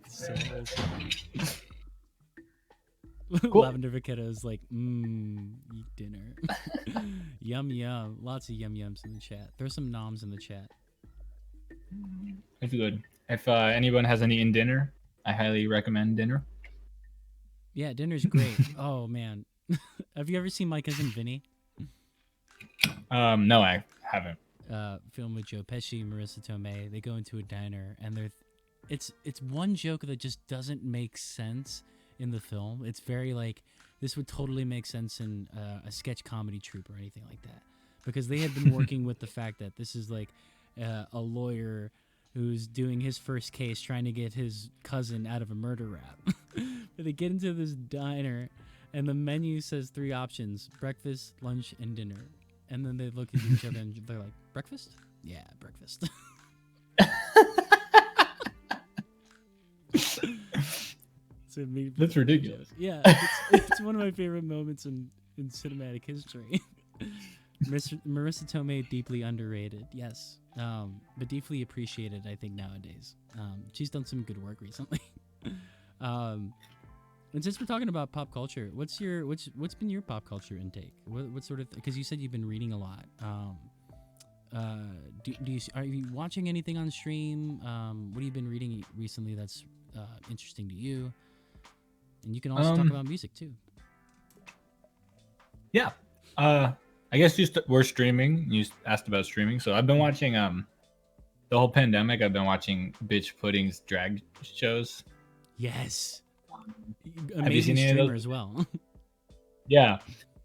So wholesome. Cool. Lavender Vaquetta is like, eat dinner. Yum yum. Lots of yum yums in the chat. Throw some noms in the chat. It's good. If anyone has any in dinner, I highly recommend dinner. Yeah, dinner's great. Oh man. Have you ever seen My Cousin Vinny? No, I haven't. Film with Joe Pesci, Marissa Tomei. They go into a diner and it's one joke that just doesn't make sense in the film. It's very like this would totally make sense in a sketch comedy troupe or anything like that, because they had been working with the fact that this is like a lawyer who's doing his first case trying to get his cousin out of a murder rap. But they get into this diner and the menu says 3 options: breakfast, lunch, and dinner. And then they look at each other and they're like, breakfast? Yeah, breakfast. So That's ridiculous. Yeah, it's one of my favorite moments in cinematic history. Marissa Tomei, deeply underrated, yes, but deeply appreciated, I think, nowadays. She's done some good work recently. And since we're talking about pop culture, what's been your pop culture intake? What sort of, because you said you've been reading a lot. Are you watching anything on stream? What have you been reading recently that's interesting to you? And you can also talk about music too. Yeah. I guess we're streaming. You asked about streaming, so I've been watching the whole pandemic. I've been watching Bitch Pudding's drag shows. Yes. Have you seen Amazing any streamer of those? as well. Yeah.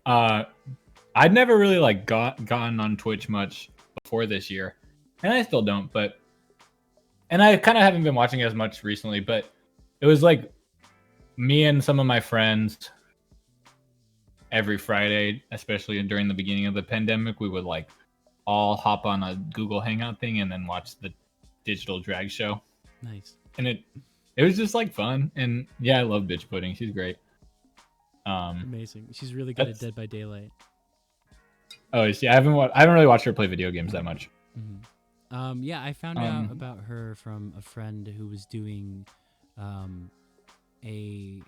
I'd never really like gotten on Twitch much before this year, and I still don't. And I kind of haven't been watching as much recently. But it was like me and some of my friends every Friday, especially during the beginning of the pandemic, we would like all hop on a Google Hangout thing and then watch the digital drag show. Nice. And it was just like fun. And yeah, I love Bitch Pudding. She's great. Amazing. She's really good at Dead by Daylight. Oh, I haven't really watched her play video games that much. Mm-hmm. Yeah, I found out about her from a friend who was doing a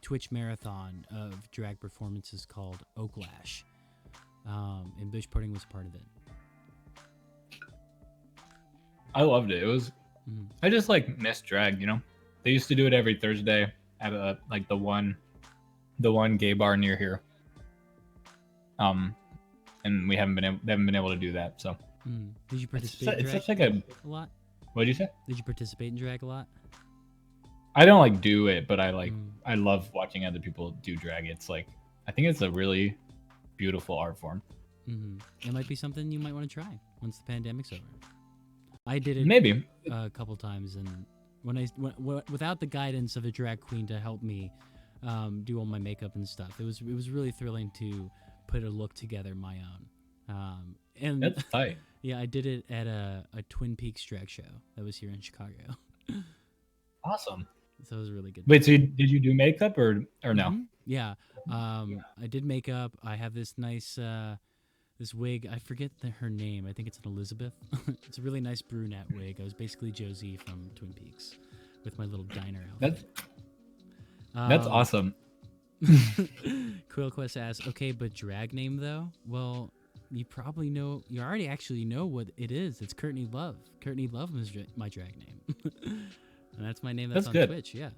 Twitch marathon of drag performances called Oaklash, and Bitch Pudding was part of it. I loved it. It was. I just like missed drag. They used to do it every Thursday at like the one gay bar near here. And they haven't been able to do that. So. Did you participate in drag it's such like a lot? What did you say? Did you participate in drag a lot? I don't like do it, but I love watching other people do drag. It's like I think it's a really beautiful art form. It might be something you might want to try once the pandemic's over. I did it maybe a couple times, and without the guidance of a drag queen to help me do all my makeup and stuff, it was really thrilling to put a look together my own. And that's tight. Yeah, I did it at a Twin Peaks drag show that was here in Chicago. Awesome. So it was really good. Wait, so did you do makeup or no? Yeah. I did makeup. I have this nice this wig. I forget her name. I think it's an Elizabeth. It's a really nice brunette wig. I was basically Josie from Twin Peaks with my little diner outfit. That's awesome. Quillquest asks, okay, but drag name though? Well, you probably know. You already actually know what it is. It's Courtney Love. Courtney Love is my drag name, and that's my name. That's on good. Twitch. Yeah.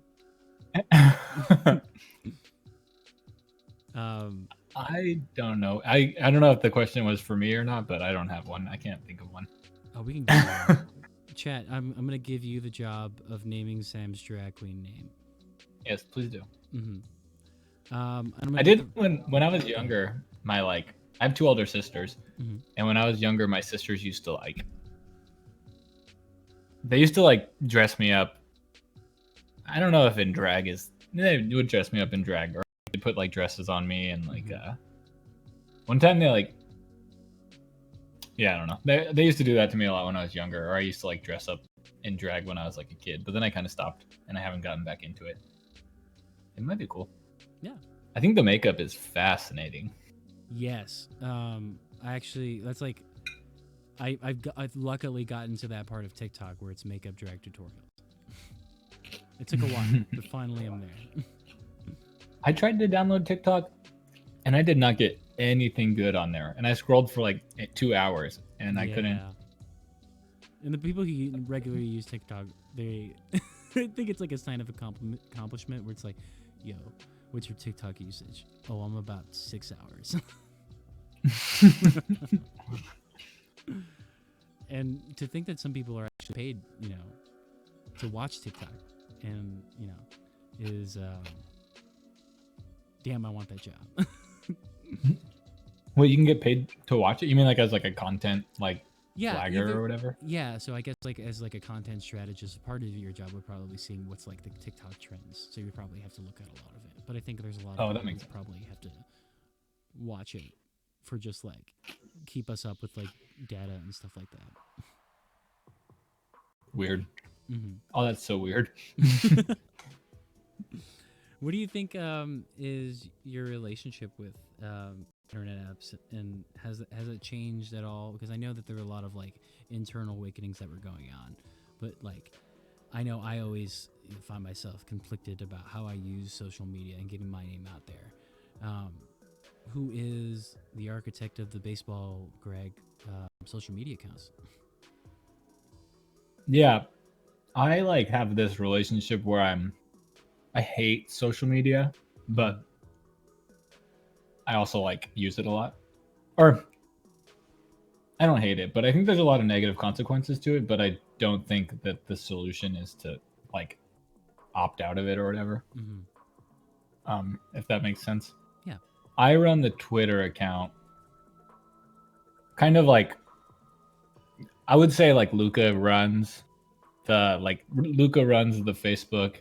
I don't know. I don't know if the question was for me or not, but I don't have one. I can't think of one. Oh, we can go. Chat, I'm gonna give you the job of naming Sam's drag queen name. Yes, please do. I did when I was younger. I have 2 older sisters, and when I was younger, my sisters used to dress me up. I don't know if in drag they would dress me up in drag, or they put like dresses on me, and one time they I don't know. They used to do that to me a lot when I was younger, or I used to like dress up in drag when I was like a kid, but then I kind of stopped and I haven't gotten back into it. It might be cool. Yeah. I think the makeup is fascinating. Yes. That's like, I've luckily gotten to that part of TikTok where it's makeup drag tutorials. It took a while, but finally I'm there. I tried to download TikTok, and I did not get anything good on there. And I scrolled for like 2 hours, and I couldn't. And the people who regularly use TikTok, they I think it's like a sign of accomplishment where it's like, yo, what's your TikTok usage? Oh, I'm about 6 hours. And to think that some people are actually paid, to watch TikTok, and is damn, I want that job. Well, you can get paid to watch it. You mean like as like a content flagger either, or whatever? Yeah, so I guess like as like a content strategist, part of your job would probably be seeing what's like the TikTok trends. So you probably have to look at a lot of it. But I think there's a lot of people who probably have to watch it for just like keep us up with like data and stuff like that. Weird. Oh, that's so weird. What do you think is your relationship with internet apps, and has it changed at all? Because I know that there were a lot of like internal awakenings that were going on, but like I know I always find myself conflicted about how I use social media and getting my name out there. Who is the architect of the baseball Gregg social media accounts? Yeah, I have this relationship where I hate social media, but I also use it a lot. Or I don't hate it, but I think there's a lot of negative consequences to it, but I don't think that the solution is to opt out of it or whatever. If that makes sense. Yeah. I run the Twitter account kind of I would say Luca runs the Facebook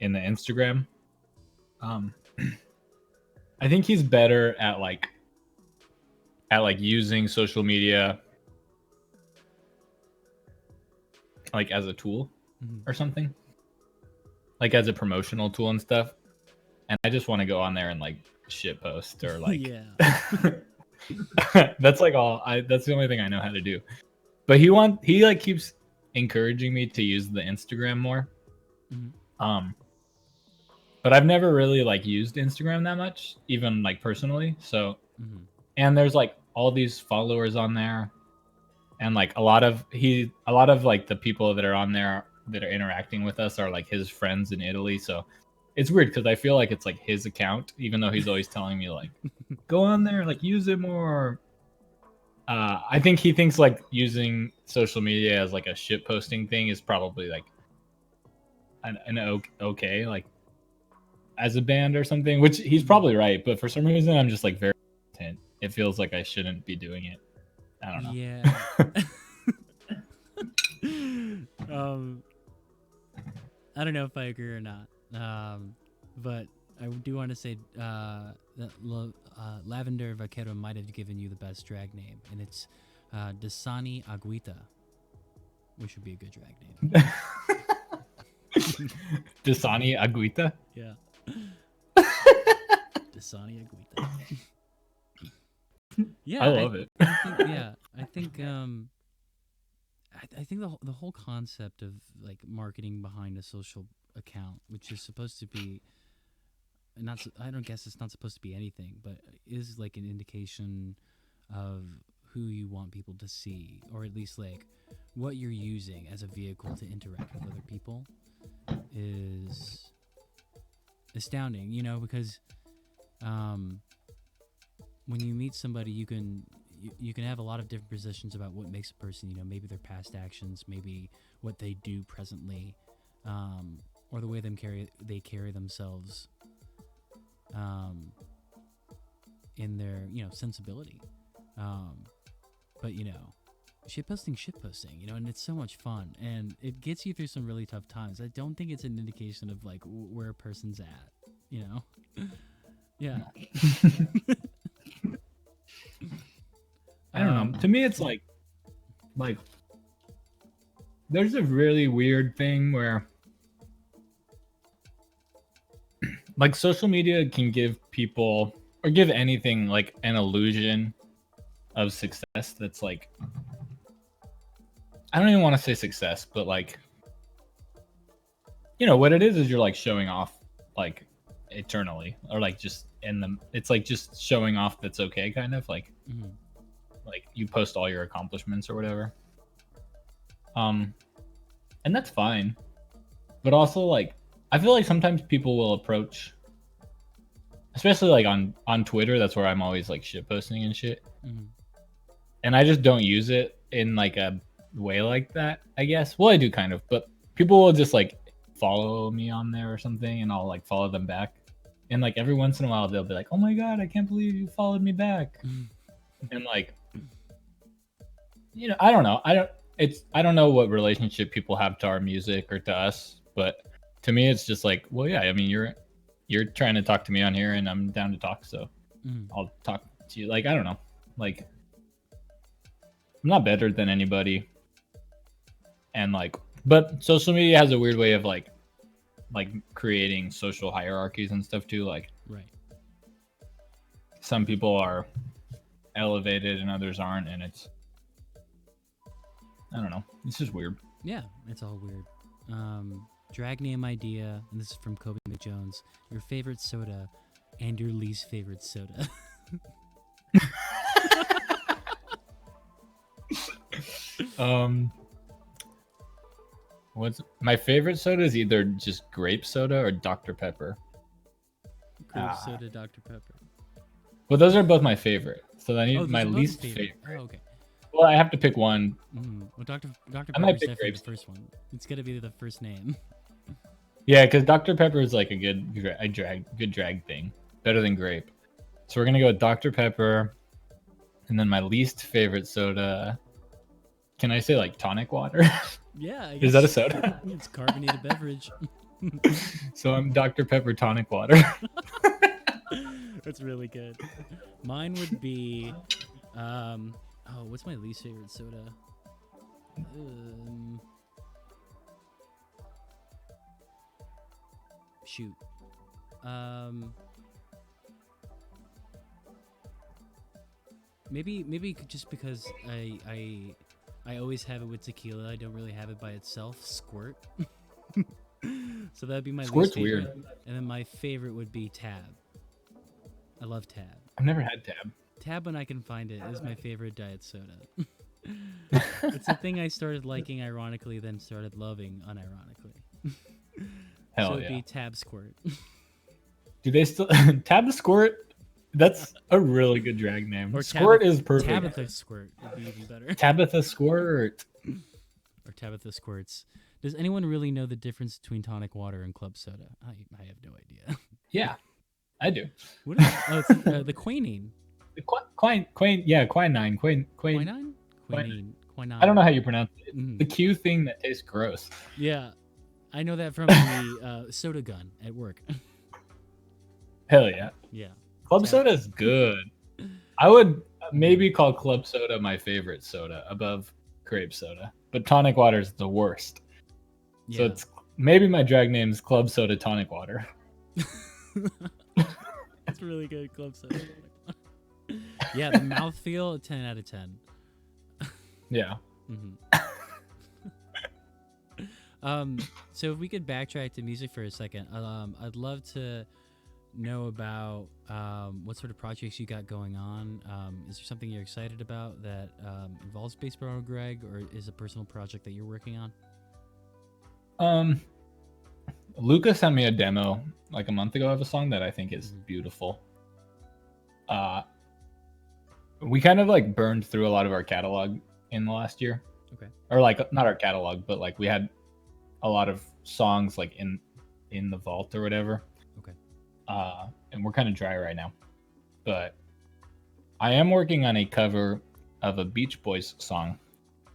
and the Instagram. I think he's better at using social media as a tool or something, as a promotional tool and stuff. And I just want to go on there and shit post or yeah. That's that's the only thing I know how to do. But he keeps encouraging me to use the Instagram more. But I've never really like used Instagram that much, even like personally. So, and there's like all these followers on there, and like a lot of like the people that are on there that are interacting with us are like his friends in Italy. So it's weird because I feel like it's like his account, even though he's always telling me like, go on there, like use it more. I think he thinks like using social media as like a shit posting thing is probably like an okay, like as a band or something, which he's probably right. But for some reason, I'm just like very hesitant. It feels like I shouldn't be doing it. I don't know. Yeah. I don't know if I agree or not. But I do want to say that Lavender Vaquero might have given you the best drag name, and it's Dasani Aguita, which would be a good drag name. Dasani Aguita? Yeah. Dasani Aguita. Yeah, I love it. I think yeah, I think the whole concept of like marketing behind a social account, which is supposed to be not, I don't guess it's not supposed to be anything, but is like an indication of who you want people to see, or at least like what you're using as a vehicle to interact with other people, is astounding. You know, because um, when you meet somebody, you can have a lot of different positions about what makes a person. You know, maybe their past actions, maybe what they do presently, or the way they carry themselves, um, in their sensibility. Um, but shit posting, and it's so much fun, and it gets you through some really tough times. I don't think it's an indication of like where a person's at. You know, yeah. I don't know. To me, it's like there's a really weird thing where like social media can give people or give anything like an illusion of success that's like I don't even want to say success, but like what it is you're like showing off like eternally or like just in the it's like just showing off that's okay kind of Mhm. like you post all your accomplishments or whatever. Um and that's fine. But also like I feel like sometimes people will approach especially like on Twitter, that's where I'm always like shit posting and shit. Mhm. And I just don't use it in like a way like that, I guess. Well, I do kind of, but people will just like follow me on there or something and I'll like follow them back. And like every once in a while they'll be like, "Oh my god, I can't believe you followed me back." And like I don't know. I don't know what relationship people have to our music or to us, but to me it's just like, well, yeah, I mean, you're trying to talk to me on here and I'm down to talk, so Mhm. I'll talk to you. Like, I don't know. Like I'm not better than anybody. And like but social media has a weird way of like creating social hierarchies and stuff too. Like Right. some people are elevated and others aren't, and it's I don't know. It's just weird. Yeah, it's all weird. Drag name idea, and this is from Kobe McJones. Your favorite soda and your least favorite soda. Um what's my favorite soda is either just grape soda or Dr. Pepper. Grape soda, Dr. Pepper. Well, those are both my favorite. So I Oh, need those my are both least favorite. favorite. Oh, okay. Well, I have to pick one. Well, Dr. I might Pepper's pick definitely grape the soda. first one. It's gonna be the first name. Yeah, because Dr. Pepper is like a good drag thing, better than grape. So we're gonna go with Dr. Pepper, and then my least favorite soda. Can I say like tonic water? Yeah, I guess. Is that a soda? It's carbonated beverage. So I'm Dr. Pepper tonic water. That's really good. Mine would be, what's my least favorite soda? Shoot. Maybe just because I always have it with tequila. I don't really have it by itself. Squirt. So that'd be my Squirt's least favorite. weird. And then my favorite would be Tab. I love Tab. I've never had Tab. Tab, when I can find it, is my favorite diet soda. It's a thing I started liking ironically, then started loving unironically. Hell so it'd yeah. be Tab Squirt. Do they still Tab the Squirt? That's a really good drag name. Or Squirt is perfect. Tabitha Squirt would be even better. Tabitha Squirt. Or Tabitha Squirts. Does anyone really know the difference between tonic water and club soda? I have no idea. Yeah, I do. What is it? Oh, it's the quinine. Quinine. Quinine? Quinine. I don't know how you pronounce it. Mhm. The Q thing that tastes gross. Yeah. I know that from the soda gun at work. Hell yeah. Yeah. Club soda is good. I would maybe call club soda my favorite soda above grape soda, but tonic water is the worst. Yeah. So it's maybe my drag name is Club Soda Tonic Water. That's really good, club soda. Yeah, the mouthfeel, 10 out of 10. Yeah. Hmm. So if we could backtrack to music for a second, I'd love to know about what sort of projects you got going on. Is there something you're excited about that involves baseball, Greg, or is a personal project that you're working on? Um, Luca sent me a demo like a month ago of a song that I think is Hmm. beautiful. Uh, we kind of like burned through a lot of our catalog in the last year, Okay. or like not our catalog, but like we had a lot of songs like in the vault or whatever. Okay. And we're kind of dry right now, but I am working on a cover of a Beach Boys song.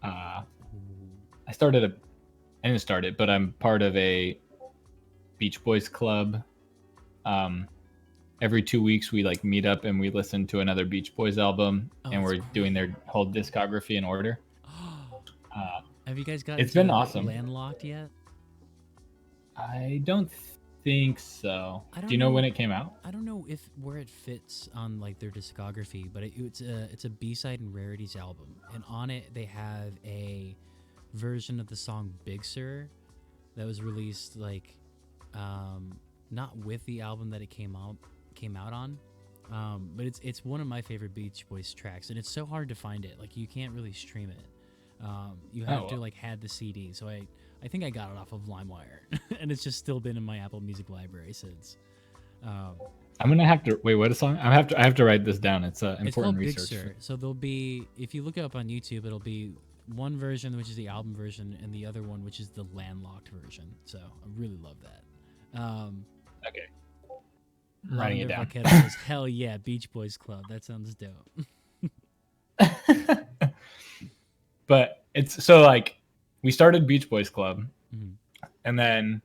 Uh, Ooh. I started a, I didn't start it, but I'm part of a Beach Boys club. Um, every 2 weeks we like meet up and we listen to another Beach Boys album, Oh, and that's we're doing great. their whole discography in order. Uh, Have you guys gotten it's been to awesome. Landlocked yet? I don't think so. I Do don't you know when know. it came out? I don't know if where it fits on like their discography, but it's a B-side and rarities album, and on it they have a version of the song Big Sur that was released like um, not with the album that it came out on. But it's one of my favorite Beach Boys tracks, and it's so hard to find it. Like you can't really stream it. You Oh, have to well. like had the CD. So I think I got it off of LimeWire, and it's just still been in my Apple Music library since. Um, I'm gonna have to wait. What a song! I have to write this down. It's it's important called Big research. Sur. So there'll be, if you look it up on YouTube, it'll be one version which is the album version, and the other one which is the landlocked version. So I really love that. Okay, I'm writing it Lavender down. Vaquero says, "Hell yeah, Beach Boys Club. That sounds dope." But it's so like we started Beach Boys Club, Mhm. and then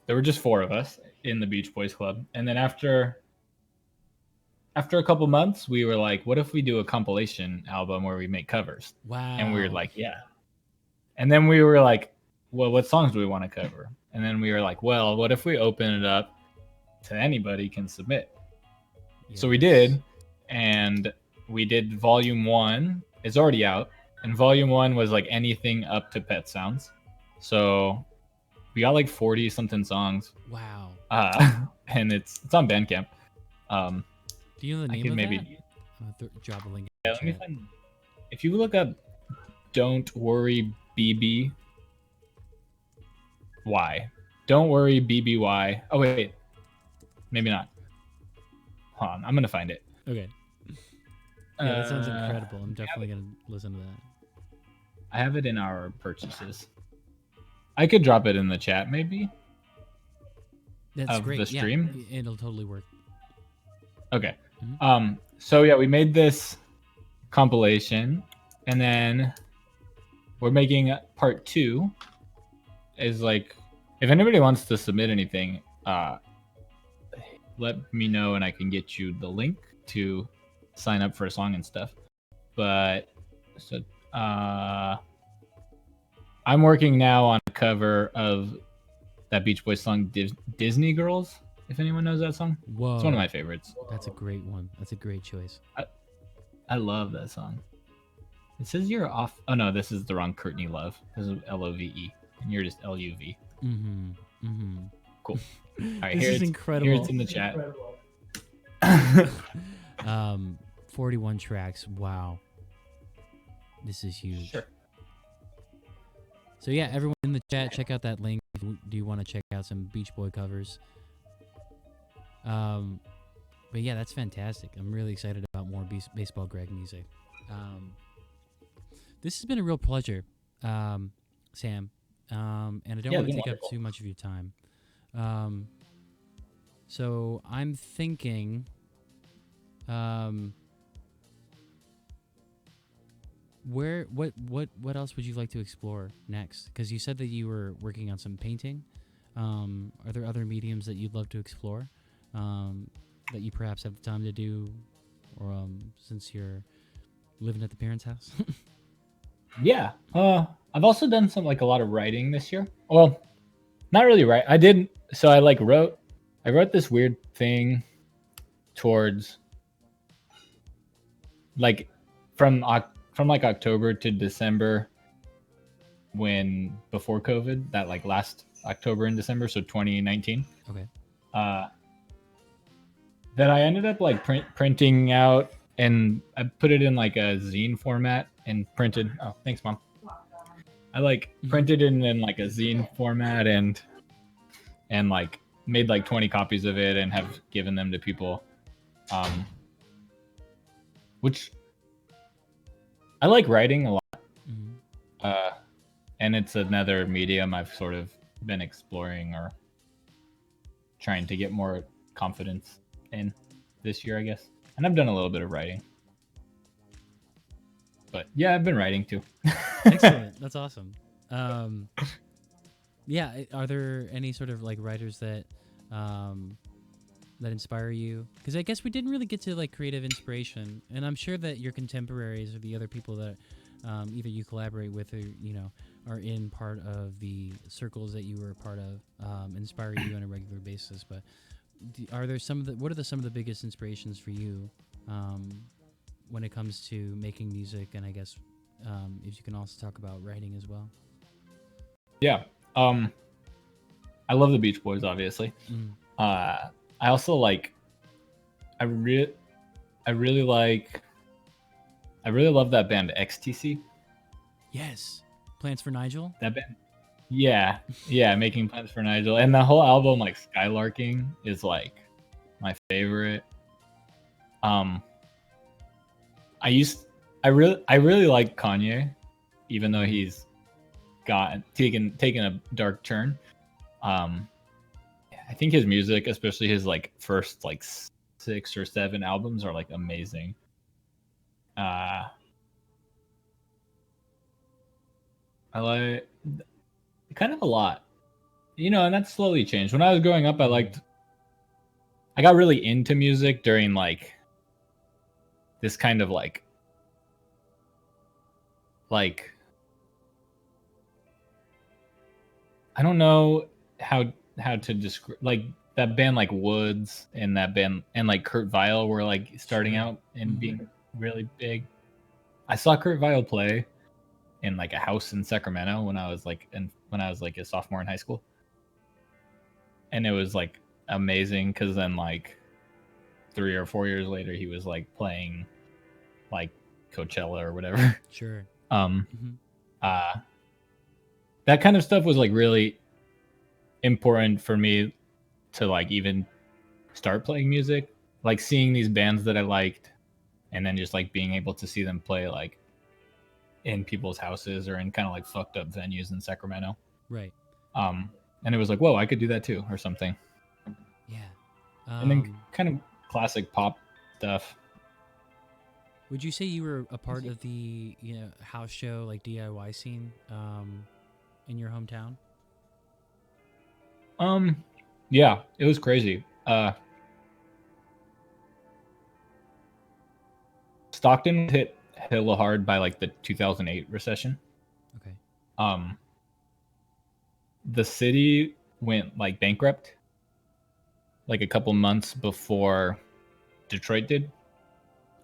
there were just four of us in the Beach Boys Club, and then after a couple months, we were like, what if we do a compilation album where we make covers? And we were Wow. like, yeah. And then we were like, well, what songs do we want to cover? And then we were like, well, what if we open it up to anybody can submit? So we Yes. did, and we did volume one. It's already out, and volume one was like anything up to Pet Sounds. So we got like 40 something songs, Wow. and it's on Bandcamp. Um, Do you know the I name could of maybe that? Drop a link in yeah, the let me chat. find. If you look up "Don't Worry BBY," "Don't Worry BBY." Oh wait, maybe not. Hold on, I'm gonna find it. Okay. Yeah, that sounds Uh, incredible. I'm definitely gonna listen to that. I have it in our purchases. I could drop it in the chat maybe That's of the great. Yeah, stream. it'll totally work. Okay. Mhm. So yeah, we made this compilation, and then we're making part two. Is like, if anybody wants to submit anything, let me know and I can get you the link to sign up for a song and stuff. But so I'm working now on a cover of that Beach Boys song Disney Girls, if anyone knows that song. It's one of my Whoa, favorites. that's a great one. That's a great choice. I love that song. It says you're off. Oh no, this is the wrong Courtney Love. This is Love, and you're just Luv. Mm-hmm. Mm-hmm. Cool. All right, This is here it's incredible. in the chat. 41 tracks. Wow. This is huge. Sure. So yeah, everyone in the chat, check out that link. Do you want to check out some Beach Boy covers? But yeah, that's fantastic. I'm really excited about more baseball Greg music. This has been a real pleasure, Sam. And I don't Yeah, want it's to been take up wonderful. too much of your time. So I'm thinking, what else would you like to explore next? Because you said that you were working on some painting. Are there other mediums that you'd love to explore? That you perhaps have the time to do, or since you're living at the parents' house? Yeah. I've also done some like a lot of writing this year. Well, not really right. I did. So I like wrote. I wrote this weird thing towards like from like October to December, when before COVID, that like last October and December, so 2019. Okay. Uh, that I ended up like printing out, and I put it in like a zine format and printed. Oh, thanks, mom. I like printed it in like a zine format and like made like 20 copies of it and have given them to people. Which I like writing a lot. Mm-hmm. And it's another medium I've sort of been exploring or trying to get more confidence in this year, I guess. And I've done a little bit of writing. But yeah, I've been writing too. Excellent. That's awesome. Yeah. Are there any sort of like writers that that inspire you? Because I guess we didn't really get to like creative inspiration, and I'm sure that your contemporaries or the other people that either you collaborate with or are in part of the circles that you were a part of inspire you on a regular basis. But are there what are some of the biggest inspirations for you when it comes to making music? And I guess if you can also talk about writing as well. Yeah. I love the Beach Boys, obviously. I also like I really I really like I really love that band XTC. Yes. Plans for Nigel? That band. Yeah. Yeah, Making Plans for Nigel. And the whole album, like Skylarking, is like my favorite. Um I really like Kanye, even though he's got taken a dark turn. I think his music, especially his like first like 6 or 7 albums, are like amazing. I like kind of a lot, and that's slowly changed. When I was growing up, I got really into music during like this kind of like I don't know how to describe like that band like Woods and that band and like Kurt Vile were like starting out and being really big. I saw Kurt Vile play in like a house in Sacramento when I was like a sophomore in high school, and it was like amazing because then like 3 or 4 years later he was like playing like Coachella or whatever. Sure. Uh, that kind of stuff was like really important for me to like even start playing music, like seeing these bands that I liked and then just like being able to see them play like in people's houses or in kind of like fucked up venues in Sacramento. Right. And it was like, whoa, I could do that too or something. Yeah. And then kind of classic pop stuff. Would you say you were a part of the house show like DIY scene in your hometown? Yeah, it was crazy. Stockton hit hella hard by like the 2008 recession. Okay. The city went like bankrupt like a couple months before Detroit did,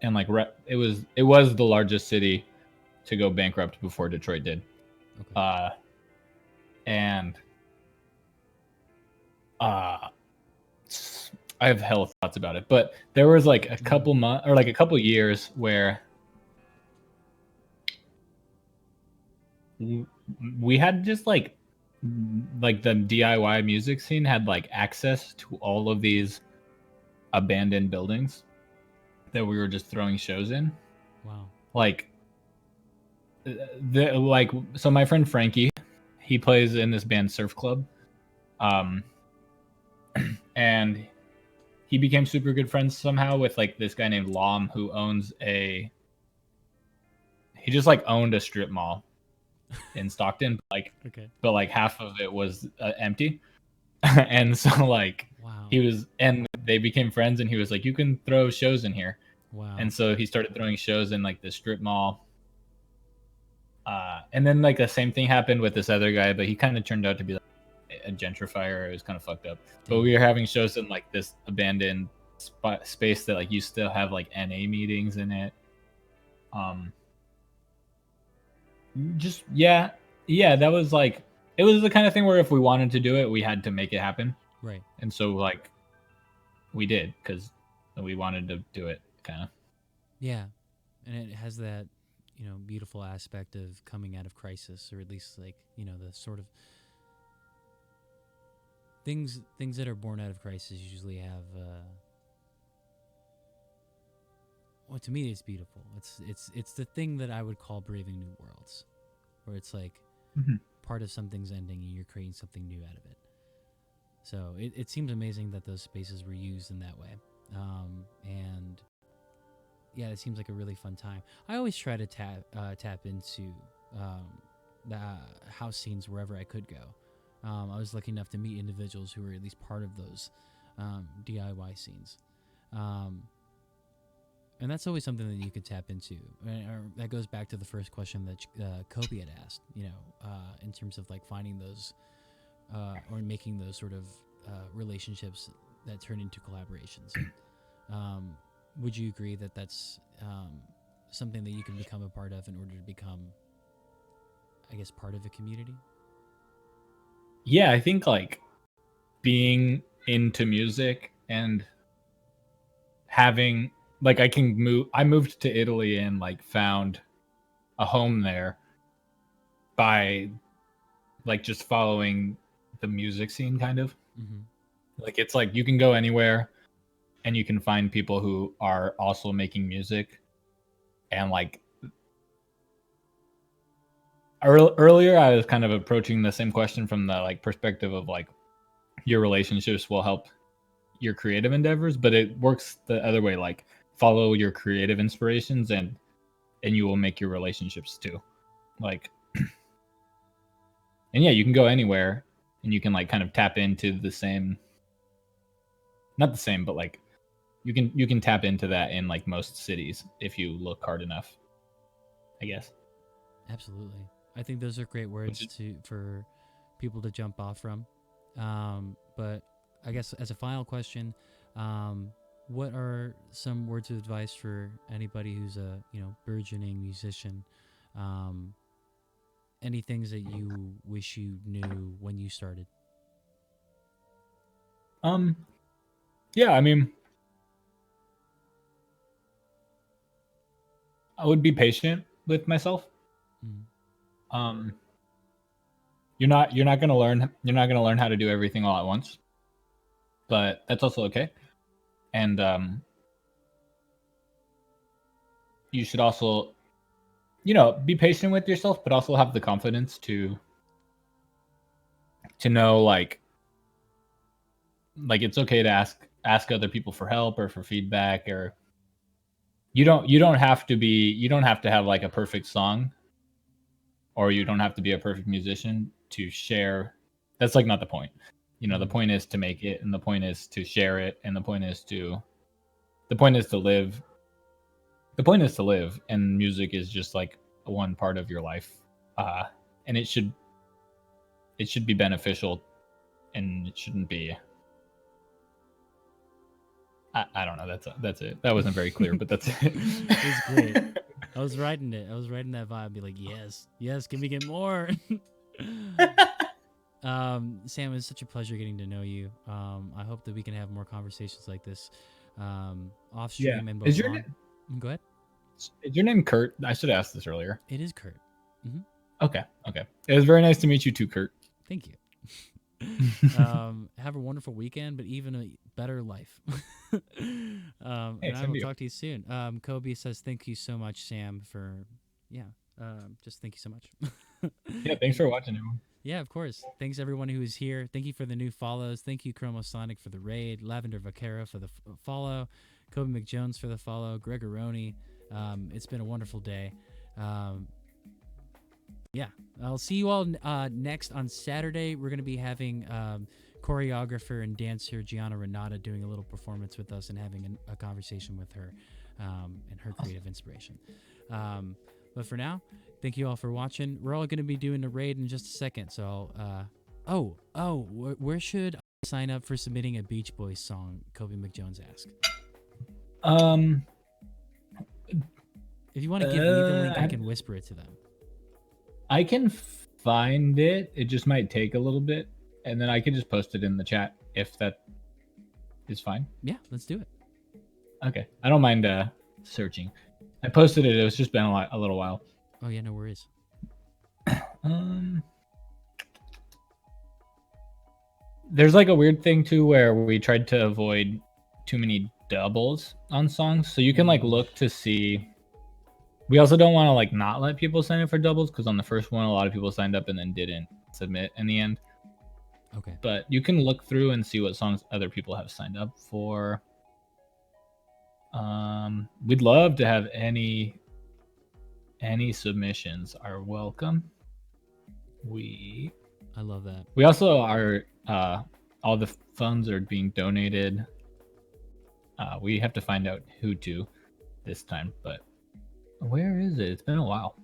and like it was the largest city to go bankrupt before Detroit did. Okay. And I have hella thoughts about it, but there was like a couple months or like a couple years where we had just like the DIY music scene had like access to all of these abandoned buildings that we were just throwing shows in. Wow. So my friend Frankie, he plays in this band Surf Club. And he became super good friends somehow with like this guy named Lom who he just like owned a strip mall in Stockton, but like half of it was empty. And so like wow. and they became friends, and he was like, you can throw shows in here. Wow. And so he started throwing shows in like the strip mall. And then like the same thing happened with this other guy, but he kind of turned out to be like a gentrifier. It was kind of fucked up. But we were having shows in like this abandoned space that like used to have like NA meetings in it. Um, just yeah, that was like it was the kind of thing where if we wanted to do it, we had to make it happen, Right. and so like we did because we wanted to do it, kind of. Yeah, and it has that, beautiful aspect of coming out of crisis, or at least like the sort of things that are born out of crisis usually have. Well, to me, it's beautiful. It's the thing that I would call braving new worlds, where it's like Mhm. part of something's ending and you're creating something new out of it. So it seems amazing that those spaces were used in that way. And yeah, it seems like a really fun time. I always try to tap into um, the house scenes wherever I could go. I was lucky enough to meet individuals who were at least part of those DIY scenes. Um, and that's always something that you could tap into. That goes back to the first question that Kobe had asked, in terms of like finding those or making those sort of relationships that turn into collaborations. Um, would you agree that that's something that you can become a part of in order to become, I guess, part of a community? Yeah, I think like being into music and having like I moved to Italy and like found a home there by like just following the music scene, kind of. Mm-hmm. Like it's like you can go anywhere and you can find people who are also making music, and like earlier I was kind of approaching the same question from the like perspective of like your relationships will help your creative endeavors, but it works the other way, like follow your creative inspirations and you will make your relationships too. Like, and yeah, you can go anywhere and you can like kind of tap into the same, not the same, but like you can tap into that in like most cities if you look hard enough, I guess. Absolutely. I think those are great Which words is, for people to jump off from. But I guess as a final question, what are some words of advice for anybody who's a burgeoning musician? Um, any things that you wish you knew when you started? um yeah, I mean, I would be patient with myself. Mm. um you're not going to learn how to do everything all at once, but that's also okay. And you should also, be patient with yourself, but also have the confidence to know like it's okay to ask other people for help or for feedback, or you don't have to have like a perfect song, or you don't have to be a perfect musician to share. That's like not the point. The Mm-hmm. point is to make it, and the point is to share it, and the point is to live. The point is to live, and music is just like one part of your life. uh and it should be beneficial, and it shouldn't be. I don't know. That's it. That wasn't very clear, but that's It was great. it. I was writing it. I was writing that vibe. Be like, yes, yes. Can we get more? Sam, it's such a pleasure getting to know you. I hope that we can have more conversations like this, off Yeah. stream and Is both your on. Go ahead. is your name Kurt? I should have asked this earlier. It is Kurt. Hmm. Okay. Okay. It was very nice to meet you too, Kurt. Thank you. Have a wonderful weekend, but even a better life. Hey, And I same will to you. talk to you soon. Kobe says, "Thank you so much, Sam, for yeah. Just thank you so much." Yeah. Thanks And for watching, everyone. yeah, of course. Thanks everyone who is here. Thank you for the new follows. Thank you Chromosonic for the raid. Lavender Vaquero for the follow. Kobe McJones for the follow. Gregoroni. It's been a wonderful day. Um, yeah, I'll see you all next on Saturday. We're going to be having choreographer and dancer Gianna Renata doing a little performance with us and having a conversation with her and her creative inspiration. But for now, thank you all for watching. We're all going to be doing a raid in just a second. So, where should I sign up for submitting a Beach Boys song? Kobe McJones asked. Um, If you want to give me the link, I I can whisper it to them. I can find it. It just might take a little bit, and then I can just post it in the chat if that is fine. Yeah, let's do it. Okay, I don't mind searching. I posted it. It was just been a little while. Oh yeah, no worries. Um, there's like a weird thing too where we tried to avoid too many doubles on songs, so you can like look to see. We also don't want to like not let people sign up for doubles because on the first one, a lot of people signed up and then didn't submit in the end. Okay. But you can look through and see what songs other people have signed up for. We'd love to have any submissions are welcome. I love that. We also are all the funds are being donated. We have to find out who to this time, but where is it? It's been a while.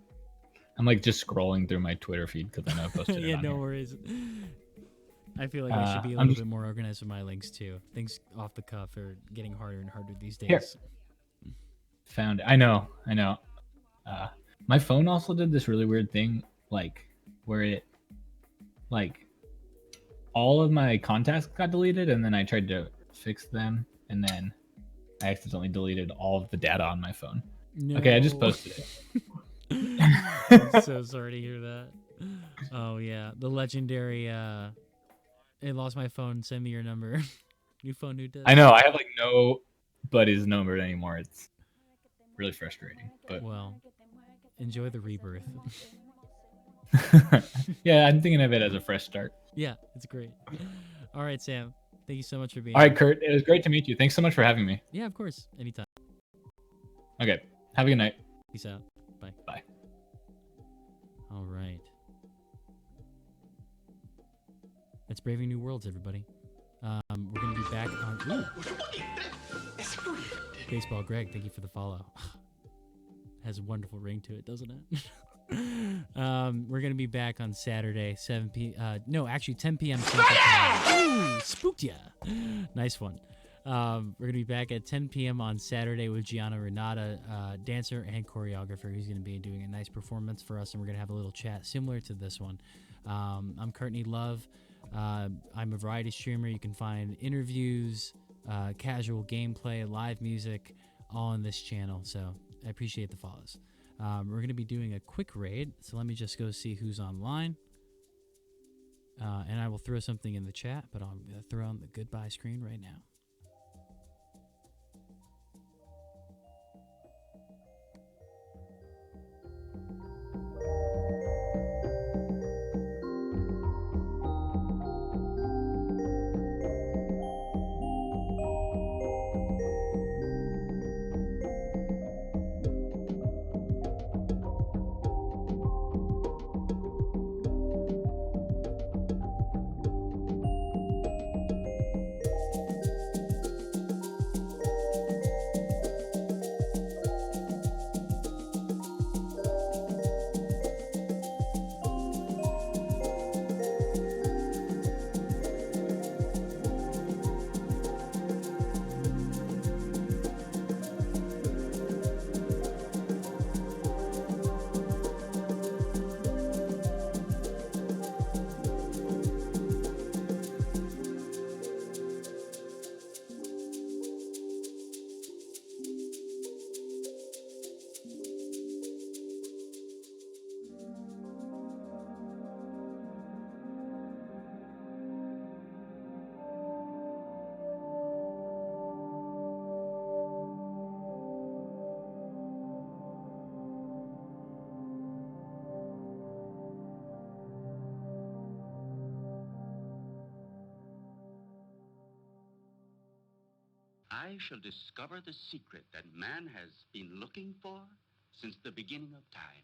I'm like just scrolling through my Twitter feed because I know I posted it Yeah, on no here. worries. I feel like I should be a little bit more organized with my links too. Things off the cuff are getting harder and harder these days. Here. Found it. I know. My phone also did this really weird thing, like where it, like, all of my contacts got deleted, and then I tried to fix them, and then I accidentally deleted all of the data on my phone. No. Okay, I just posted it. I'm so sorry to hear that. Oh yeah, the legendary. I lost my phone. Send me your number. New phone, new disc. I know. I have like nobody's number anymore. It's really frustrating. But well, enjoy the rebirth. yeah, I'm thinking of it as a fresh start. Yeah, it's great. All right, Sam. Thank you so much for being here. All here. right, Kurt. It was great to meet you. Thanks so much for having me. Yeah, of course. Anytime. Okay. Have a good night. Peace out. Bye. Bye. All right. That's Braving New Worlds, everybody. We're going to be back on... Ooh. Baseball Greg, thank you for the follow. Has a wonderful ring to it, doesn't it? We're going to be back on Saturday, 7 p.m. No, actually 10 p.m. Central Time. Ooh, spooked ya. Nice one. We're going to be back at 10 p.m. on Saturday with Gianna Renata, dancer and choreographer, who's going to be doing a nice performance for us, and we're going to have a little chat similar to this one. I'm Courtney Love. I'm a variety streamer. You can find interviews, casual gameplay, live music, all on this channel, so I appreciate the follows. We're going to be doing a quick raid, so let me just go see who's online. And I will throw something in the chat, but I'm going to throw on the goodbye screen right now. I shall discover the secret that man has been looking for since the beginning of time.